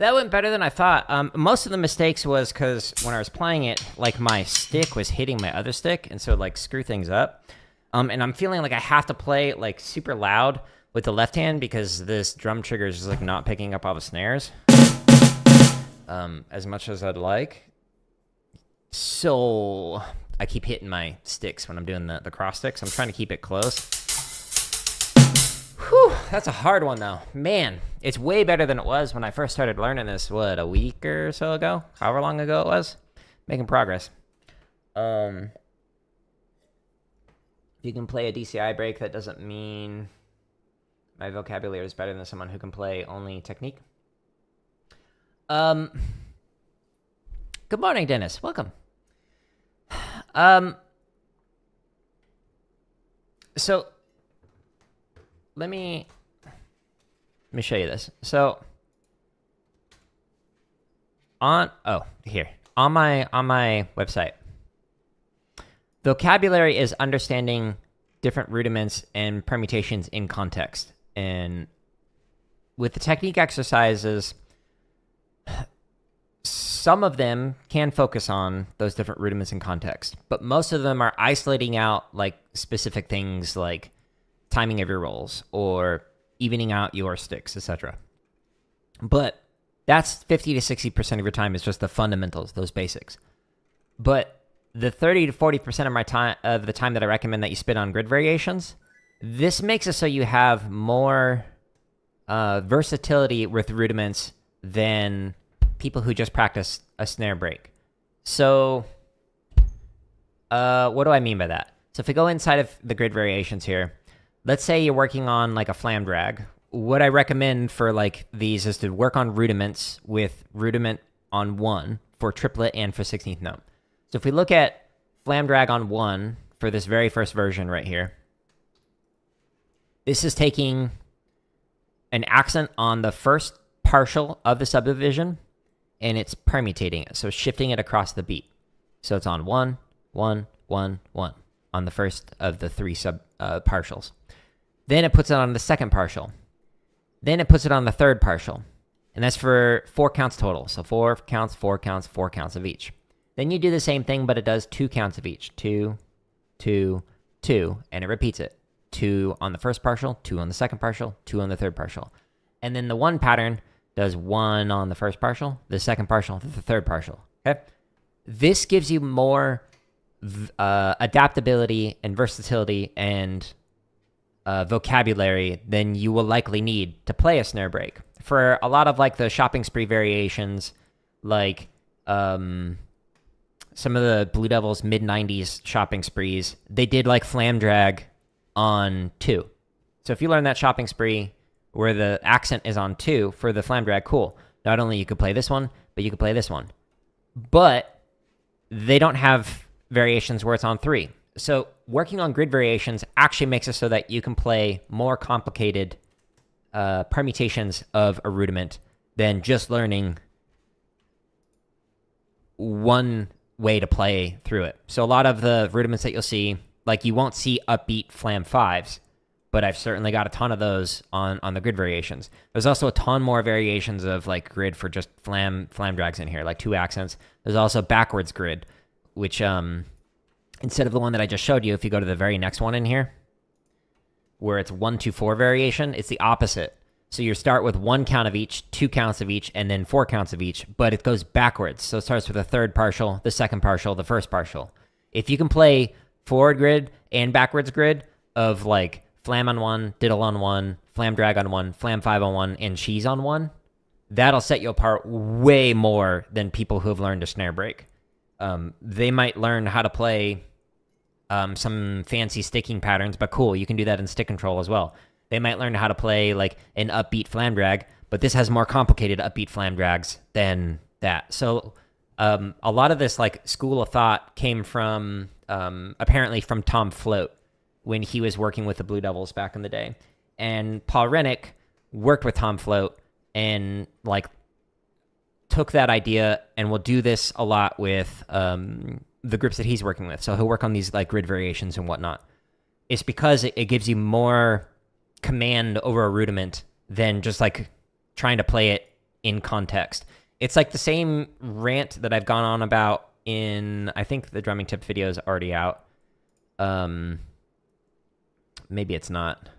That went better than I thought. Most of the mistakes was because when I was playing it, like my stick was hitting my other stick, and so it, like screw things up. And I'm feeling like I have to play like super loud with the left hand because this drum trigger is just like not picking up all the snares as much as I'd like. So I keep hitting my sticks when I'm doing the cross sticks. I'm trying to keep it close. Whew, that's a hard one though. Man, it's way better than it was when I first started learning this, what, a week or so ago? However long ago it was. Making progress. If you can play a DCI break, that doesn't mean my vocabulary is better than someone who can play only technique. Good morning, Dennis. Welcome. So let me show you this. So on my website, vocabulary is understanding different rudiments and permutations in context. And with the technique exercises, some of them can focus on those different rudiments in context, but most of them are isolating out like specific things like timing of your rolls or evening out your sticks, etc. But that's 50 to 60% of your time is just the fundamentals, those basics. But the 30 to 40% of my time, of the time that I recommend that you spend on grid variations, this makes it so you have more versatility with rudiments than people who just practice a snare break. So what do I mean by that? So if we go inside of the grid variations here, let's say you're working on like a flam drag. What I recommend for like these is to work on rudiments with rudiment on 1 for triplet and for 16th note. So if we look at flam drag on 1 for this very first version right here, this is taking an accent on the first partial of the subdivision and it's permutating it, so shifting it across the beat. So it's on 1, 1, 1, 1 on the first of the 3 partials. Then it puts it on the second partial. Then it puts it on the third partial. And that's for 4 counts total. So 4 counts, 4 counts, 4 counts of each. Then you do the same thing, but it does 2 counts of each. 2, 2, 2, and it repeats it. 2 on the first partial, 2 on the second partial, 2 on the third partial. And then the 1 pattern does 1 on the first partial, the second partial, the third partial. Okay? This gives you more adaptability and versatility and vocabulary than you will likely need to play a snare break. For a lot of like the shopping spree variations, like some of the Blue Devils mid-90s shopping sprees, they did like flam drag on 2. So if you learn that shopping spree where the accent is on 2 for the flam drag, cool. Not only you could play this one, but you could play this one. But they don't have variations where it's on 3. So working on grid variations actually makes it so that you can play more complicated permutations of a rudiment than just learning one way to play through it. So a lot of the rudiments that you'll see, like you won't see upbeat flam 5s, but I've certainly got a ton of those on the grid variations. There's also a ton more variations of like grid for just flam drags in here, like 2 accents. There's also backwards grid, which instead of the one that I just showed you, if you go to the very next one in here, where it's 1, 2, 4 variation, it's the opposite. So you start with 1 count of each, 2 counts of each, and then 4 counts of each, but it goes backwards. So it starts with the third partial, the second partial, the first partial. If you can play forward grid and backwards grid of like flam on 1, diddle on 1, flam drag on 1, flam 5 on 1, and cheese on 1, that'll set you apart way more than people who have learned a snare break. They might learn how to play some fancy sticking patterns, but cool, you can do that in stick control as well. They might learn how to play like an upbeat flam drag, but this has more complicated upbeat flam drags than that. So a lot of this like school of thought came from apparently from Tom Float when he was working with the Blue Devils back in the day. And Paul Rennick worked with Tom Float and like took that idea and will do this a lot with the groups that he's working with. So he'll work on these like grid variations and whatnot. It's because it gives you more command over a rudiment than just like trying to play it in context. It's like the same rant that I've gone on about in, I think the drumming tip video is already out. Maybe it's not.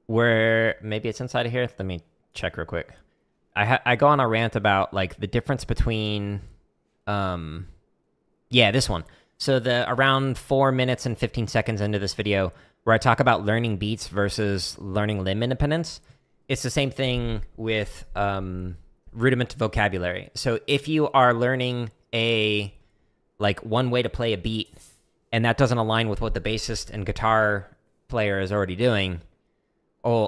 Maybe it's inside of here. Let me check real quick. I go on a rant about like the difference between, this one. So the around 4 minutes and 15 seconds into this video, where I talk about learning beats versus learning limb independence. It's the same thing with rudimental vocabulary. So if you are learning one way to play a beat, and that doesn't align with what the bassist and guitar player is already doing,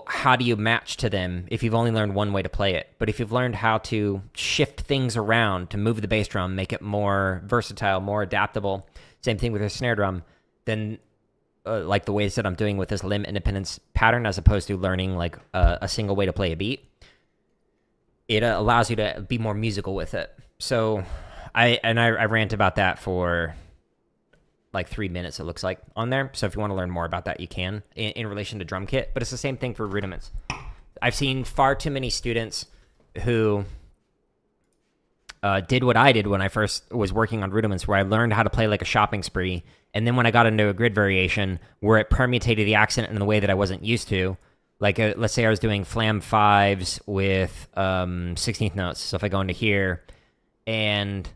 how do you match to them if you've only learned one way to play it? But if you've learned how to shift things around to move the bass drum, make it more versatile, more adaptable, same thing with a snare drum, then like the ways that I'm doing with this limb independence pattern, as opposed to learning like a single way to play a beat, it allows you to be more musical with it. So I rant about that for like 3 minutes, it looks like, on there. So if you want to learn more about that, you can in relation to drum kit. But it's the same thing for rudiments. I've seen far too many students who did what I did when I first was working on rudiments, where I learned how to play like a shopping spree. And then when I got into a grid variation where it permutated the accent in a way that I wasn't used to, like let's say I was doing flam fives with 16th notes. So if I go into here and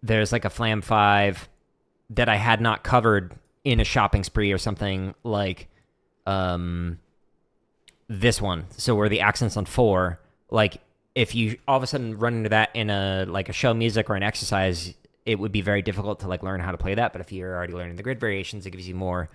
there's like a flam five that I had not covered in a shopping spree or something, like this one. So where the accent's on 4, like if you all of a sudden run into that in a show music or an exercise, it would be very difficult to like learn how to play that. But if you're already learning the grid variations, it gives you more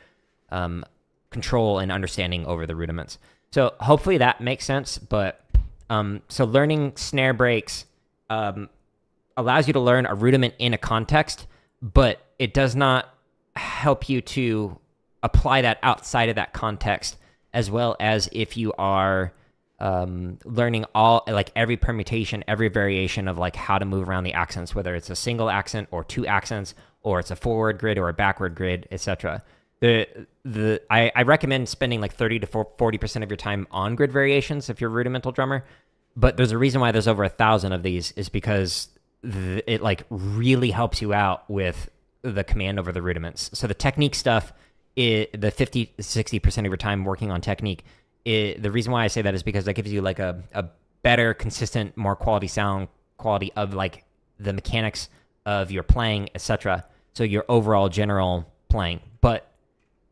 control and understanding over the rudiments. So hopefully that makes sense. But so learning snare breaks allows you to learn a rudiment in a context, but it does not help you to apply that outside of that context, as well as if you are learning every permutation, every variation of like how to move around the accents, whether it's a single accent or 2 accents, or it's a forward grid or a backward grid, etc. I recommend spending like 30 to 40% of your time on grid variations if you're a rudimental drummer. But there's a reason why there's over 1,000 of these, is because it like really helps you out with the command over the rudiments. So the technique stuff, the 50-60% of your time working on technique, the reason why I say that is because that gives you like a better, consistent, more quality sound quality of like the mechanics of your playing, etc. So your overall general playing. But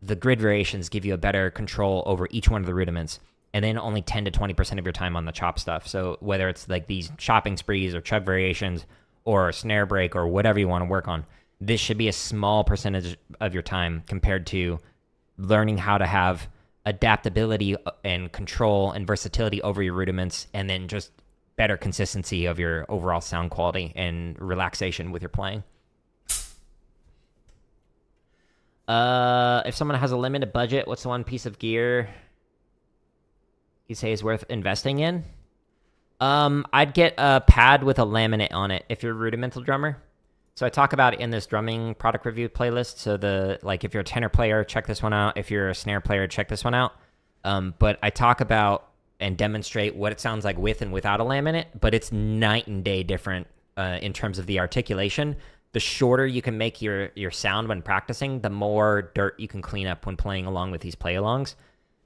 the grid variations give you a better control over each one of the rudiments, and then only 10 to 20% of your time on the chop stuff. So whether it's like these shopping sprees or chug variations or a snare break or whatever you want to work on, this should be a small percentage of your time compared to learning how to have adaptability and control and versatility over your rudiments, and then just better consistency of your overall sound quality and relaxation with your playing. If someone has a limited budget, what's the one piece of gear you say is worth investing in? I'd get a pad with a laminate on it if you're a rudimental drummer. So I talk about it in this drumming product review playlist. So if you're a tenor player, check this one out. If you're a snare player, check this one out. But I talk about and demonstrate what it sounds like with and without a laminate, but it's night and day different in terms of the articulation. The shorter you can make your sound when practicing, the more dirt you can clean up when playing along with these play-alongs.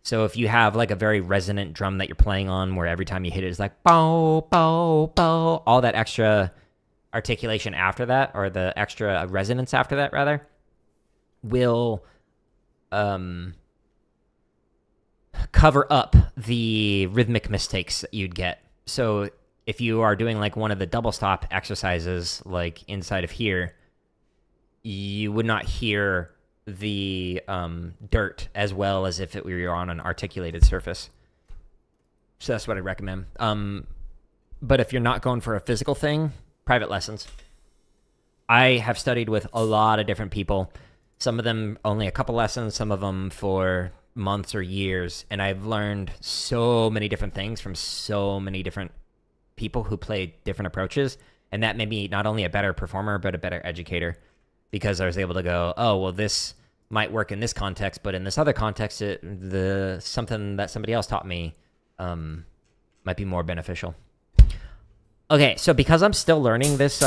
So if you have like a very resonant drum that you're playing on, where every time you hit it is like bow, bow, bow, all that extra articulation after that, or the extra resonance after that rather, will cover up the rhythmic mistakes that you'd get. So if you are doing like one of the double stop exercises like inside of here, you would not hear the dirt as well as if it were on an articulated surface. So that's what I recommend. But if you're not going for a physical thing, private lessons. I have studied with a lot of different people. Some of them only a couple lessons, some of them for months or years. And I've learned so many different things from so many different people who play different approaches. And that made me not only a better performer, but a better educator, because I was able to go, oh, well, this might work in this context, but in this other context, something that somebody else taught me might Might be more beneficial. Okay, so because I'm still learning this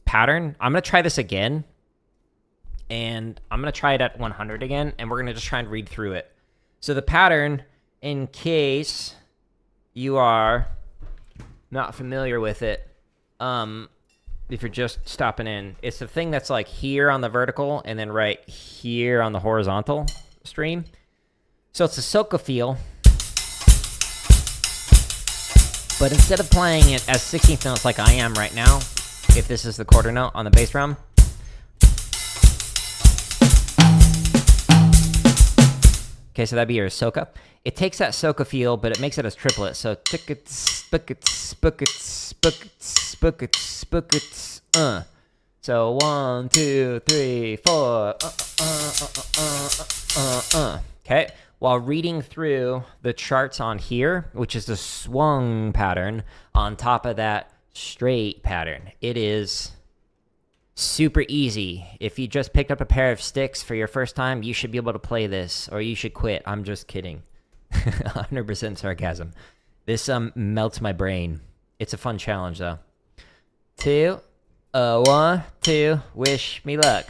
pattern, I'm going to try this again. And I'm going to try it at 100 again, and we're going to just try and read through it. So the pattern, in case you are not familiar with it, if you're just stopping in, it's the thing that's like here on the vertical and then right here on the horizontal stream. So it's a Soca feel, but instead of playing it as 16th notes like I am right now, if this is the quarter note on the bass drum, okay, so that'd be your Soca. It takes that Soca feel, but it makes it as triplets. So tickets, buckets, buckets, buckets, buckets, buckets. So 1, 2, 3, 4. Okay. While reading through the charts on here, which is the swung pattern on top of that straight pattern, it is super easy. If you just picked up a pair of sticks for your first time, you should be able to play this, or you should quit. I'm just kidding. 100% sarcasm. This melts my brain. It's a fun challenge though. 2, 1, 2. Wish me luck.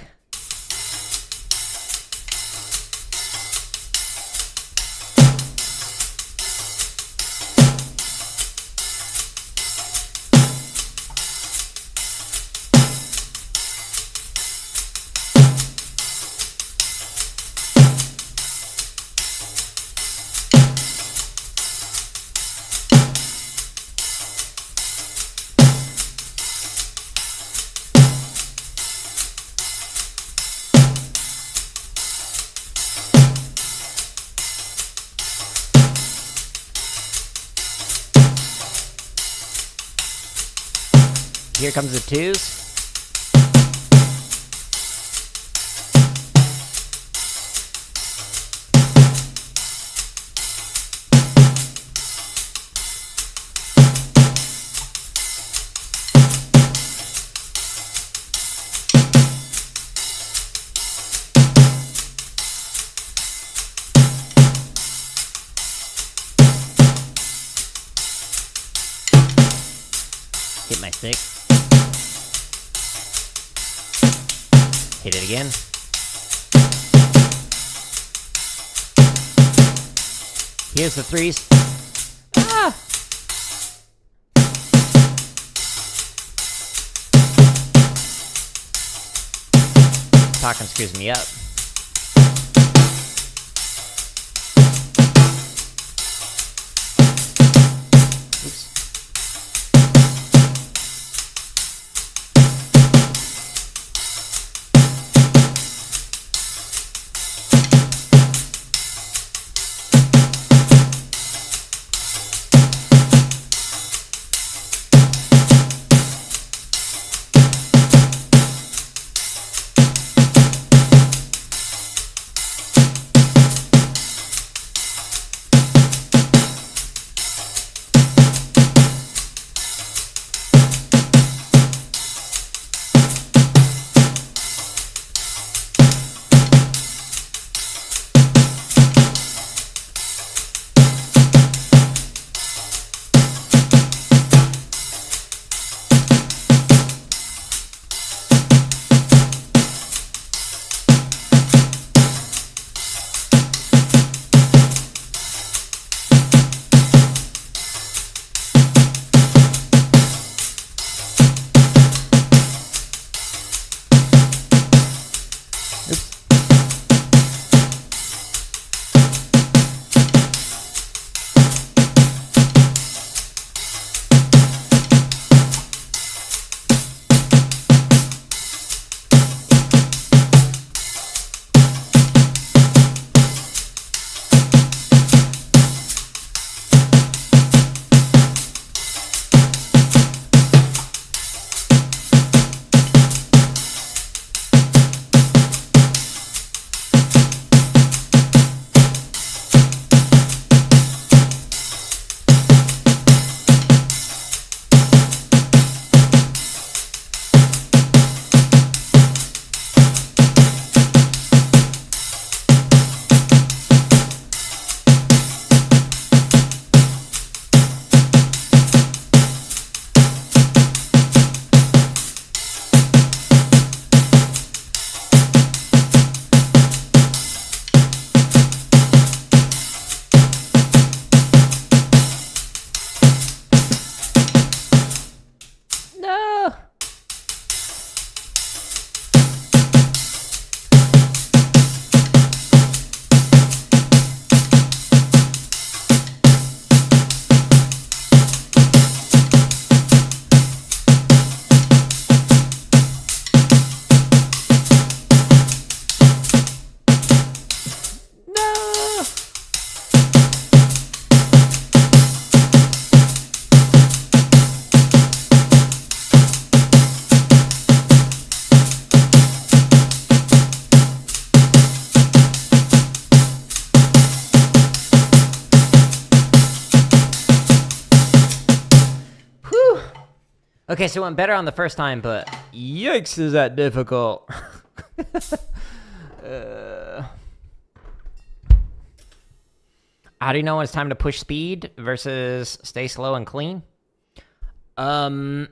Here comes the 2s. Hit my stick. Hit it again. Here's the 3s. Ah! Talking screws me up. Oops. Okay, so it went better on the first time, but yikes, is that difficult. How do you know when it's time to push speed versus stay slow and clean? There's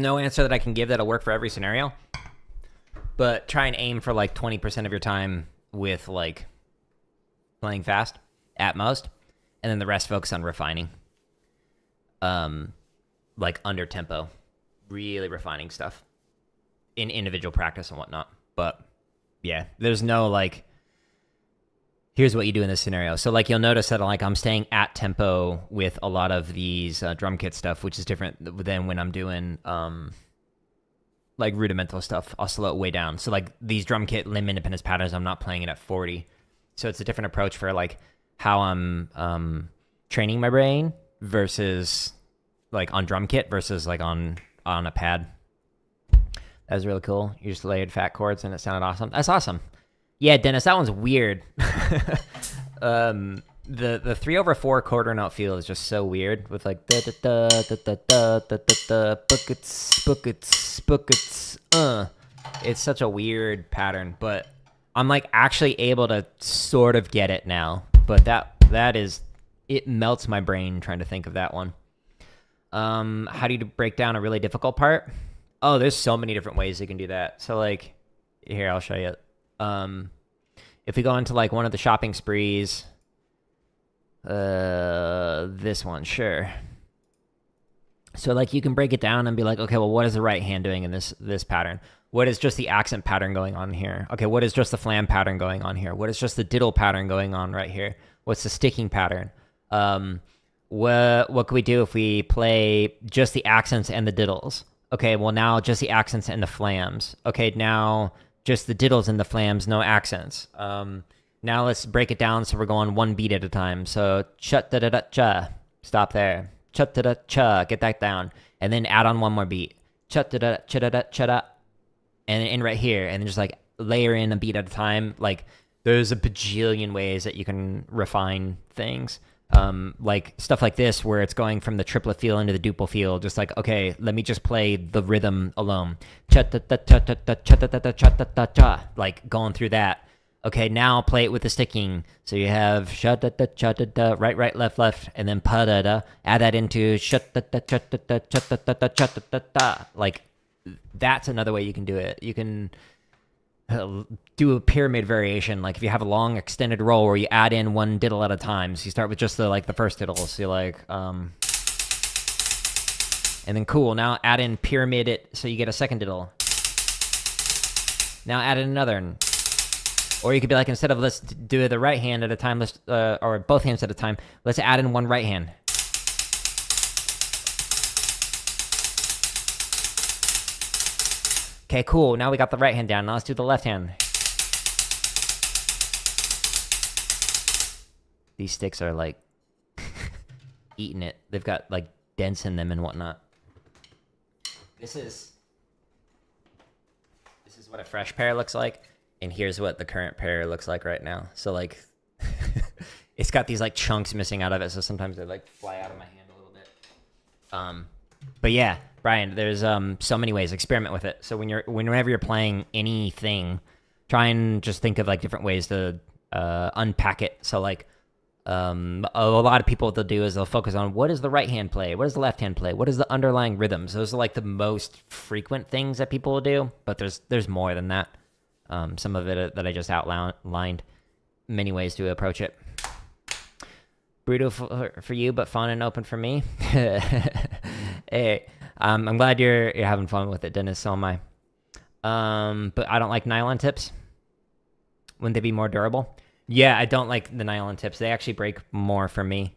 no answer that I can give that'll work for every scenario. But try and aim for like 20% of your time with like playing fast at most. And then the rest focus on refining. Like under tempo. Really refining stuff. In individual practice and whatnot. But yeah, there's no like, here's what you do in this scenario. So like you'll notice that like I'm staying at tempo with a lot of these drum kit stuff, which is different than when I'm doing like rudimental stuff. I'll slow it way down. So like these drum kit limb independence patterns, I'm not playing it at 40. So it's a different approach for like how I'm training my brain versus like on drum kit versus like on a pad. That was really cool. You just layered fat chords and it sounded awesome. That's awesome. Yeah, Dennis, that one's weird. The 3/4 quarter note feel is just so weird with like da da da da da da da da buckets buckets buckets. It's such a weird pattern, but I'm like actually able to sort of get it now. But that is, it melts my brain trying to think of that one. How do you break down a really difficult part? Oh, there's so many different ways you can do that. So like, here, I'll show you. If we go into like one of the shopping sprees, this one, sure. So like you can break it down and be like, okay, well, what is the right hand doing in this pattern? What is just the accent pattern going on here? Okay, what is just the flam pattern going on here? What is just the diddle pattern going on right here? What's the sticking pattern? What can we do if we play just the accents and the diddles? Okay, well now just the accents and the flams. Okay, now just the diddles and the flams, no accents. Now let's break it down so we're going one beat at a time. So chut da da da cha, stop there. Chut da da cha, get that down, and then add on one more beat. Chut da da cha da da cha da, and then in right here, and then just like layer in a beat at a time. Like there's a bajillion ways that you can refine things. Like stuff like this where it's going from the triplet feel into the duple feel, just like, okay, let me just play the rhythm alone. Like going through that. Okay, now play it with the sticking. So you have right, left, and then pa-da-da. Add that into like that's another way you can do it. You can do a pyramid variation. Like if you have a long extended roll where you add in one diddle at a time. So you start with just the first diddle. So you're like, and then cool. Now add in pyramid it so you get a second diddle. Now add in another. Or you could be like, instead of let's do the right hand at a time, let's or both hands at a time, let's add in one right hand. Okay, cool. Now we got the right hand down. Now let's do the left hand. These sticks are like eating it. They've got like dents in them and whatnot. This is what a fresh pair looks like, and here's what the current pair looks like right now. So like, it's got these like chunks missing out of it, so sometimes they like fly out of my hand a little bit. But yeah, Brian, there's so many ways. Experiment with it. So whenever you're playing anything, try and just think of like different ways to unpack it. So like a lot of people, what they'll do is they'll focus on what does the right hand play, what does the left hand play, what is the underlying rhythms. Those are like the most frequent things that people will do, but there's more than that. Some of it that I just outlined, many ways to approach it. Brutal for you, but fun and open for me. Hey, I'm glad you're having fun with it, Dennis. So am I. But I don't like nylon tips. Wouldn't they be more durable? Yeah, I don't like the nylon tips. They actually break more for me.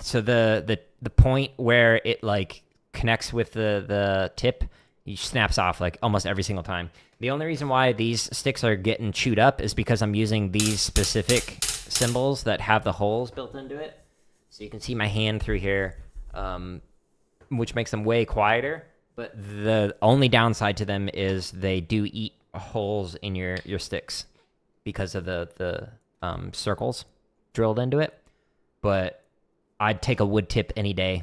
So the point where it like connects with the tip, it snaps off like almost every single time. The only reason why these sticks are getting chewed up is because I'm using these specific cymbals that have the holes built into it. So you can see my hand through here, which makes them way quieter. But the only downside to them is they do eat holes in your sticks because of the circles drilled into it. But I'd take a wood tip any day.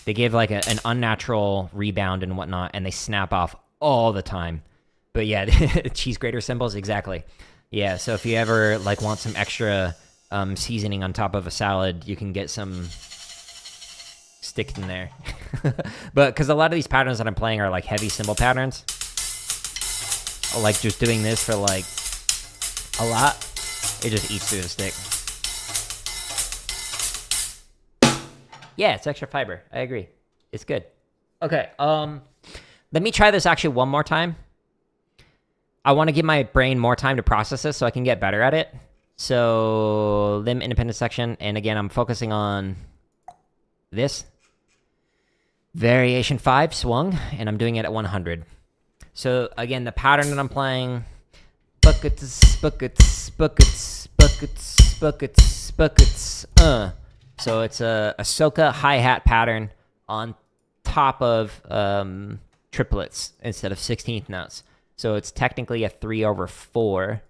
They give like an unnatural rebound and whatnot, and they snap off all the time. But yeah, cheese grater cymbals, exactly. Yeah, so if you ever like want some extra seasoning on top of a salad, you can get some stick in there. But because a lot of these patterns that I'm playing are like heavy cymbal patterns, I like just doing this for like a lot, it just eats through the stick. Yeah, it's extra fiber. I agree. It's good. Okay, let me try this actually one more time. I want to give my brain more time to process this so I can get better at it. So, limb independent section, and again, I'm focusing on this. Variation 5, swung, and I'm doing it at 100. So, again, the pattern that I'm playing, buckets, buckets, buckets, buckets, buckets, buckets, So it's a Soca hi-hat pattern on top of triplets instead of 16th notes. So it's technically a 3/4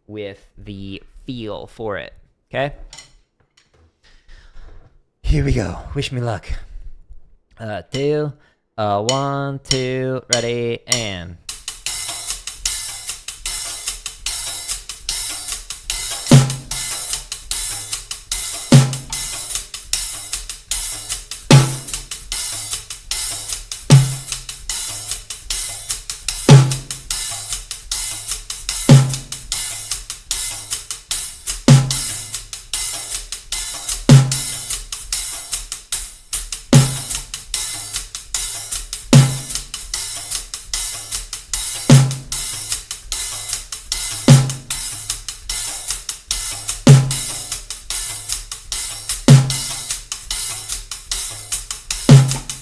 with the feel for it, okay? Here we go. Wish me luck. 2, 1, 2, ready, and...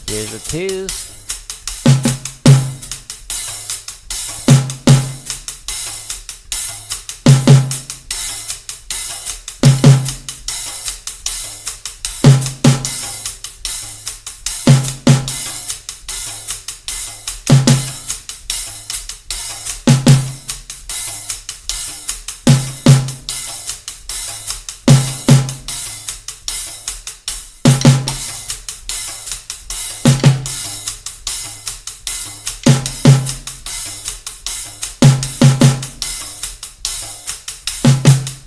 Here's the 2s.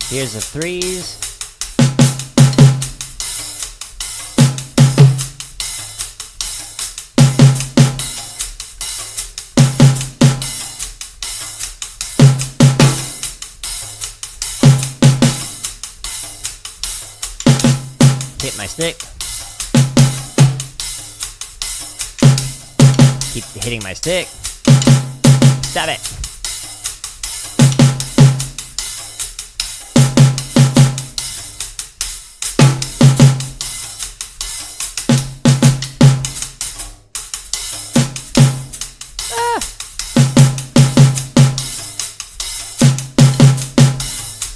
Here's the 3s. Hit my stick. Keep hitting my stick. Stop it.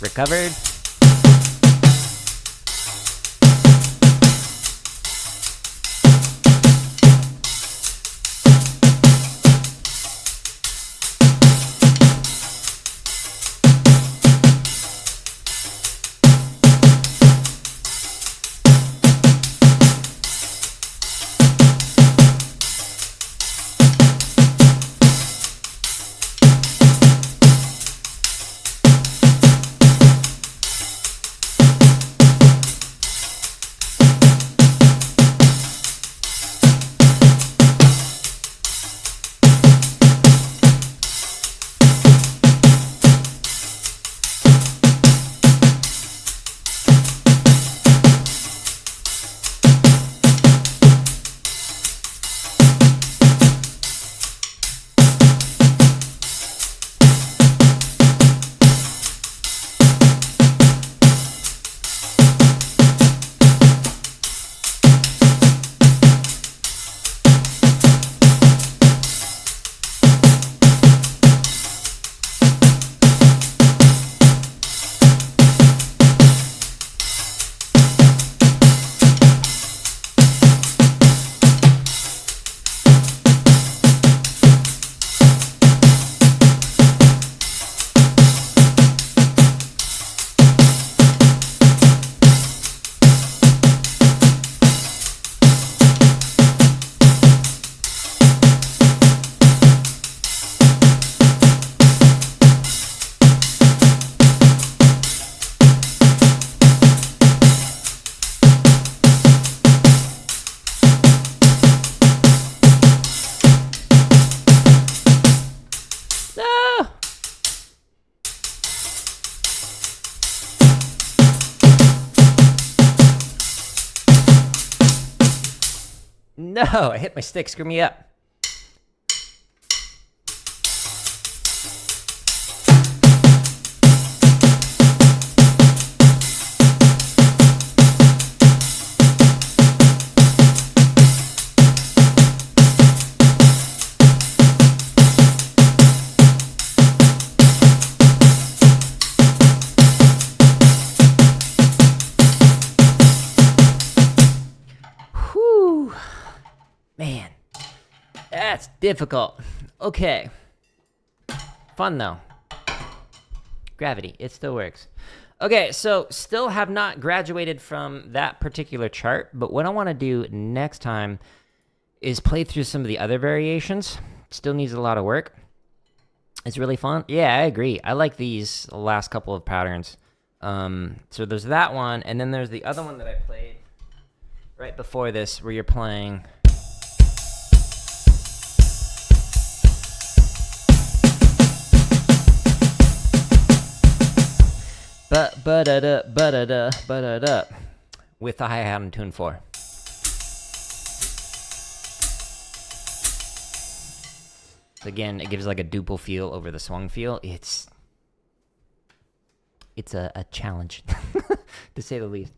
Recovered. no, I hit my stick. Screw me up. Man, that's difficult. Okay. Fun, though. Gravity. It still works. Okay, so still have not graduated from that particular chart, but what I want to do next time is play through some of the other variations. Still needs a lot of work. It's really fun. Yeah, I agree. I like these last couple of patterns. So there's that one, and then there's the other one that I played right before this where you're playing... But-da-da, with the hi-hat on tune 4. Again, it gives like a duple feel over the swung feel. It's a challenge, to say the least.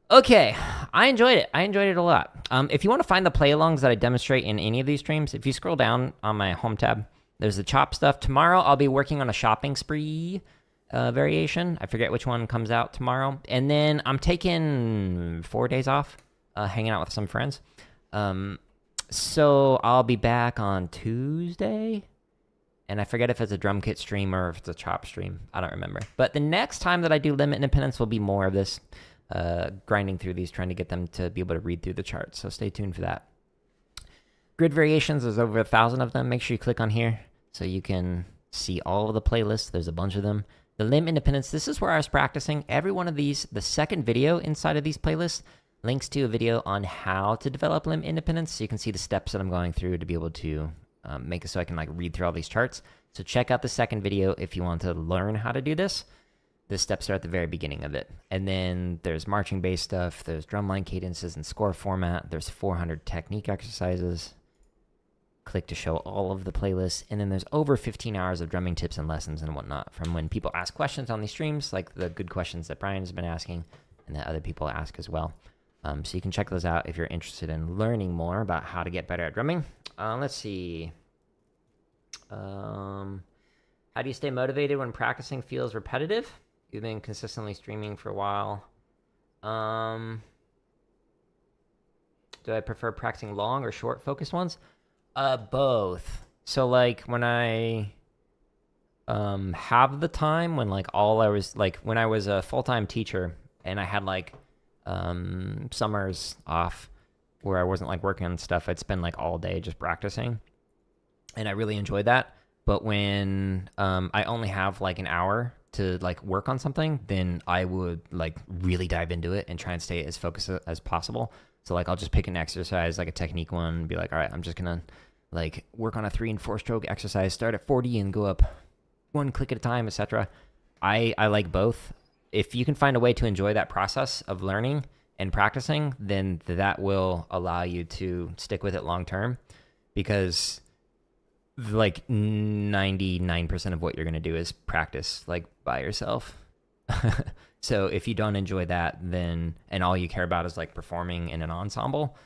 Okay, I enjoyed it. I enjoyed it a lot. If you want to find the play-alongs that I demonstrate in any of these streams, if you scroll down on my home tab, there's the chop stuff. Tomorrow, I'll be working on a shopping spree variation. I forget which one comes out tomorrow. And then I'm taking 4 days off, hanging out with some friends. So I'll be back on Tuesday. And I forget if it's a drum kit stream or if it's a chop stream. I don't remember. But the next time that I do Limit Independence will be more of this, grinding through these, trying to get them to be able to read through the charts. So stay tuned for that. Grid variations, there's over 1,000 of them. Make sure you click on here so you can see all of the playlists. There's a bunch of them. The Limb Independence, this is where I was practicing. Every one of these, the second video inside of these playlists links to a video on how to develop limb independence. So you can see the steps that I'm going through to be able to make it so I can like read through all these charts. So check out the second video if you want to learn how to do this. The steps are at the very beginning of it. And then there's marching bass stuff. There's drumline cadences and score format. There's 400 technique exercises. Click to show all of the playlists, and then there's over 15 hours of drumming tips and lessons and whatnot from when people ask questions on these streams, like the good questions that Brian has been asking and that other people ask as well. So you can check those out if you're interested in learning more about how to get better at drumming. Let's see. How do you stay motivated when practicing feels repetitive? You've been consistently streaming for a while. Do I prefer practicing long or short focused ones? Both. So like when I have the time, when like all I was like when I was a full-time teacher and I had like summers off where I wasn't like working on stuff, I'd spend like all day just practicing, and I really enjoyed that. But when I only have like an hour to like work on something, then I would like really dive into it and try and stay as focused as possible. So like I'll just pick an exercise, like a technique one, and be like, all right, I'm just gonna like work on a 3 and 4 stroke exercise, start at 40 and go up 1 click at a time, etc. I like both. If you can find a way to enjoy that process of learning and practicing, then that will allow you to stick with it long term, because like 99% of what you're gonna do is practice like by yourself. So if you don't enjoy that, then, and all you care about is like performing in an ensemble,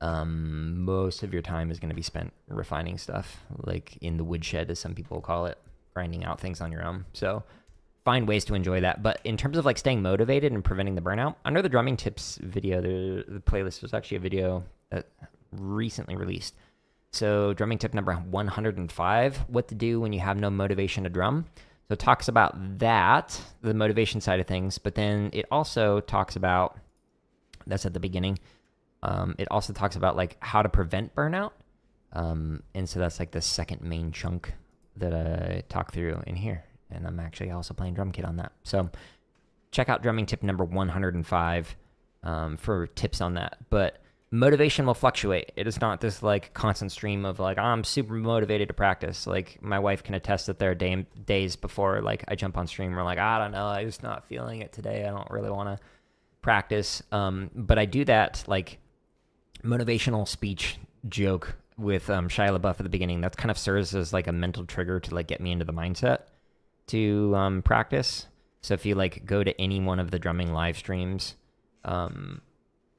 most of your time is going to be spent refining stuff, like in the woodshed, as some people call it, grinding out things on your own. So find ways to enjoy that. But in terms of like staying motivated and preventing the burnout, under the drumming tips video, the playlist was actually a video that recently released. So drumming tip number 105, what to do when you have no motivation to drum. So it talks about that, the motivation side of things, but then it also talks about, that's at the beginning, it also talks about like how to prevent burnout. And so that's like the second main chunk that I talk through in here. And I'm actually also playing drum kit on that. So check out drumming tip number 105 for tips on that. But motivation will fluctuate. It is not this like constant stream of like, I'm super motivated to practice. Like my wife can attest that there are days before like I jump on stream where like, I don't know, I'm just not feeling it today. I don't really want to practice. But I do that like motivational speech joke with Shia LaBeouf at the beginning. That kind of serves as like a mental trigger to like get me into the mindset to practice. So if you like go to any one of the drumming live streams,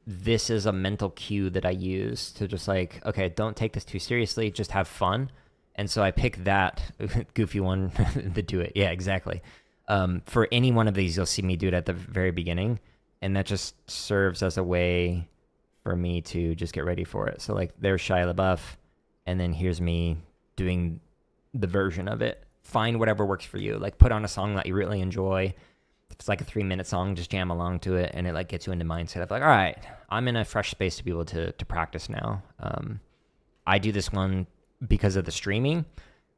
this is a mental cue that I use to just like, okay, don't take this too seriously, just have fun. And so I pick that goofy one to do it. Yeah, exactly. For any one of these, you'll see me do it at the very beginning, and that just serves as a way for me to just get ready for it. So like there's Shia LaBeouf, and then here's me doing the version of it. Find whatever works for you. Like put on a song that you really enjoy. If it's like a 3-minute song, just jam along to it, and it like gets you into mindset of like, all right, I'm in a fresh space to be able to practice now. I do this one because of the streaming,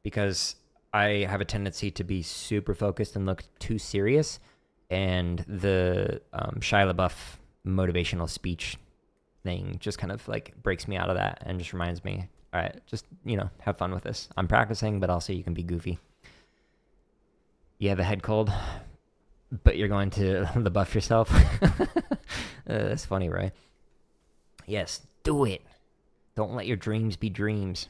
because I have a tendency to be super focused and look too serious, and the Shia LaBeouf motivational speech thing just kind of like breaks me out of that and just reminds me, all right, just, have fun with this. I'm practicing, but also you can be goofy. You have a head cold, but you're going to LaBeouf yourself. That's funny, right? Yes, do it. Don't let your dreams be dreams.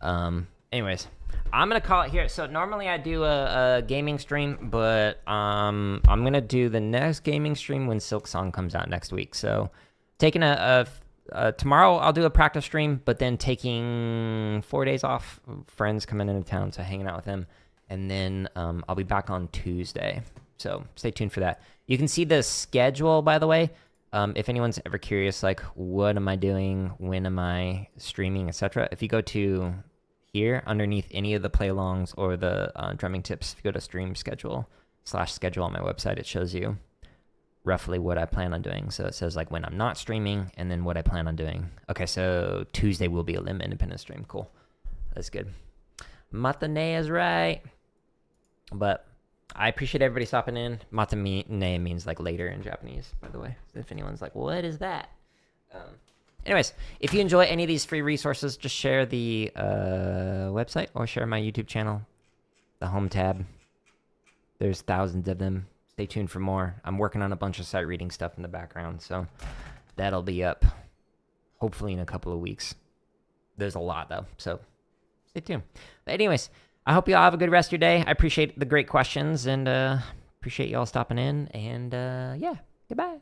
Anyways, I'm going to call it here. So normally I do a gaming stream, but I'm going to do the next gaming stream when Silk Song comes out next week. So taking tomorrow I'll do a practice stream, but then taking 4 days off, friends coming into town, so hanging out with them. And then I'll be back on Tuesday. So stay tuned for that. You can see the schedule, by the way. If anyone's ever curious, like, what am I doing? When am I streaming, etc. If you go to here, underneath any of the play-alongs or the drumming tips, if you go to stream schedule/schedule on my website, it shows you roughly what I plan on doing. So it says, like, when I'm not streaming and then what I plan on doing. Okay, so Tuesday will be a Limb Independent stream. Cool. That's good. Matinee is right. But I appreciate everybody stopping in. Matinee means like later in Japanese, by the way. If anyone's like, what is that? Anyways, if you enjoy any of these free resources, just share the website or share my YouTube channel, the home tab. There's thousands of them. Stay tuned for more. I'm working on a bunch of sight reading stuff in the background, so that'll be up hopefully in a couple of weeks. There's a lot, though, so stay tuned. But anyways, I hope you all have a good rest of your day. I appreciate the great questions, and appreciate you all stopping in. And yeah, goodbye.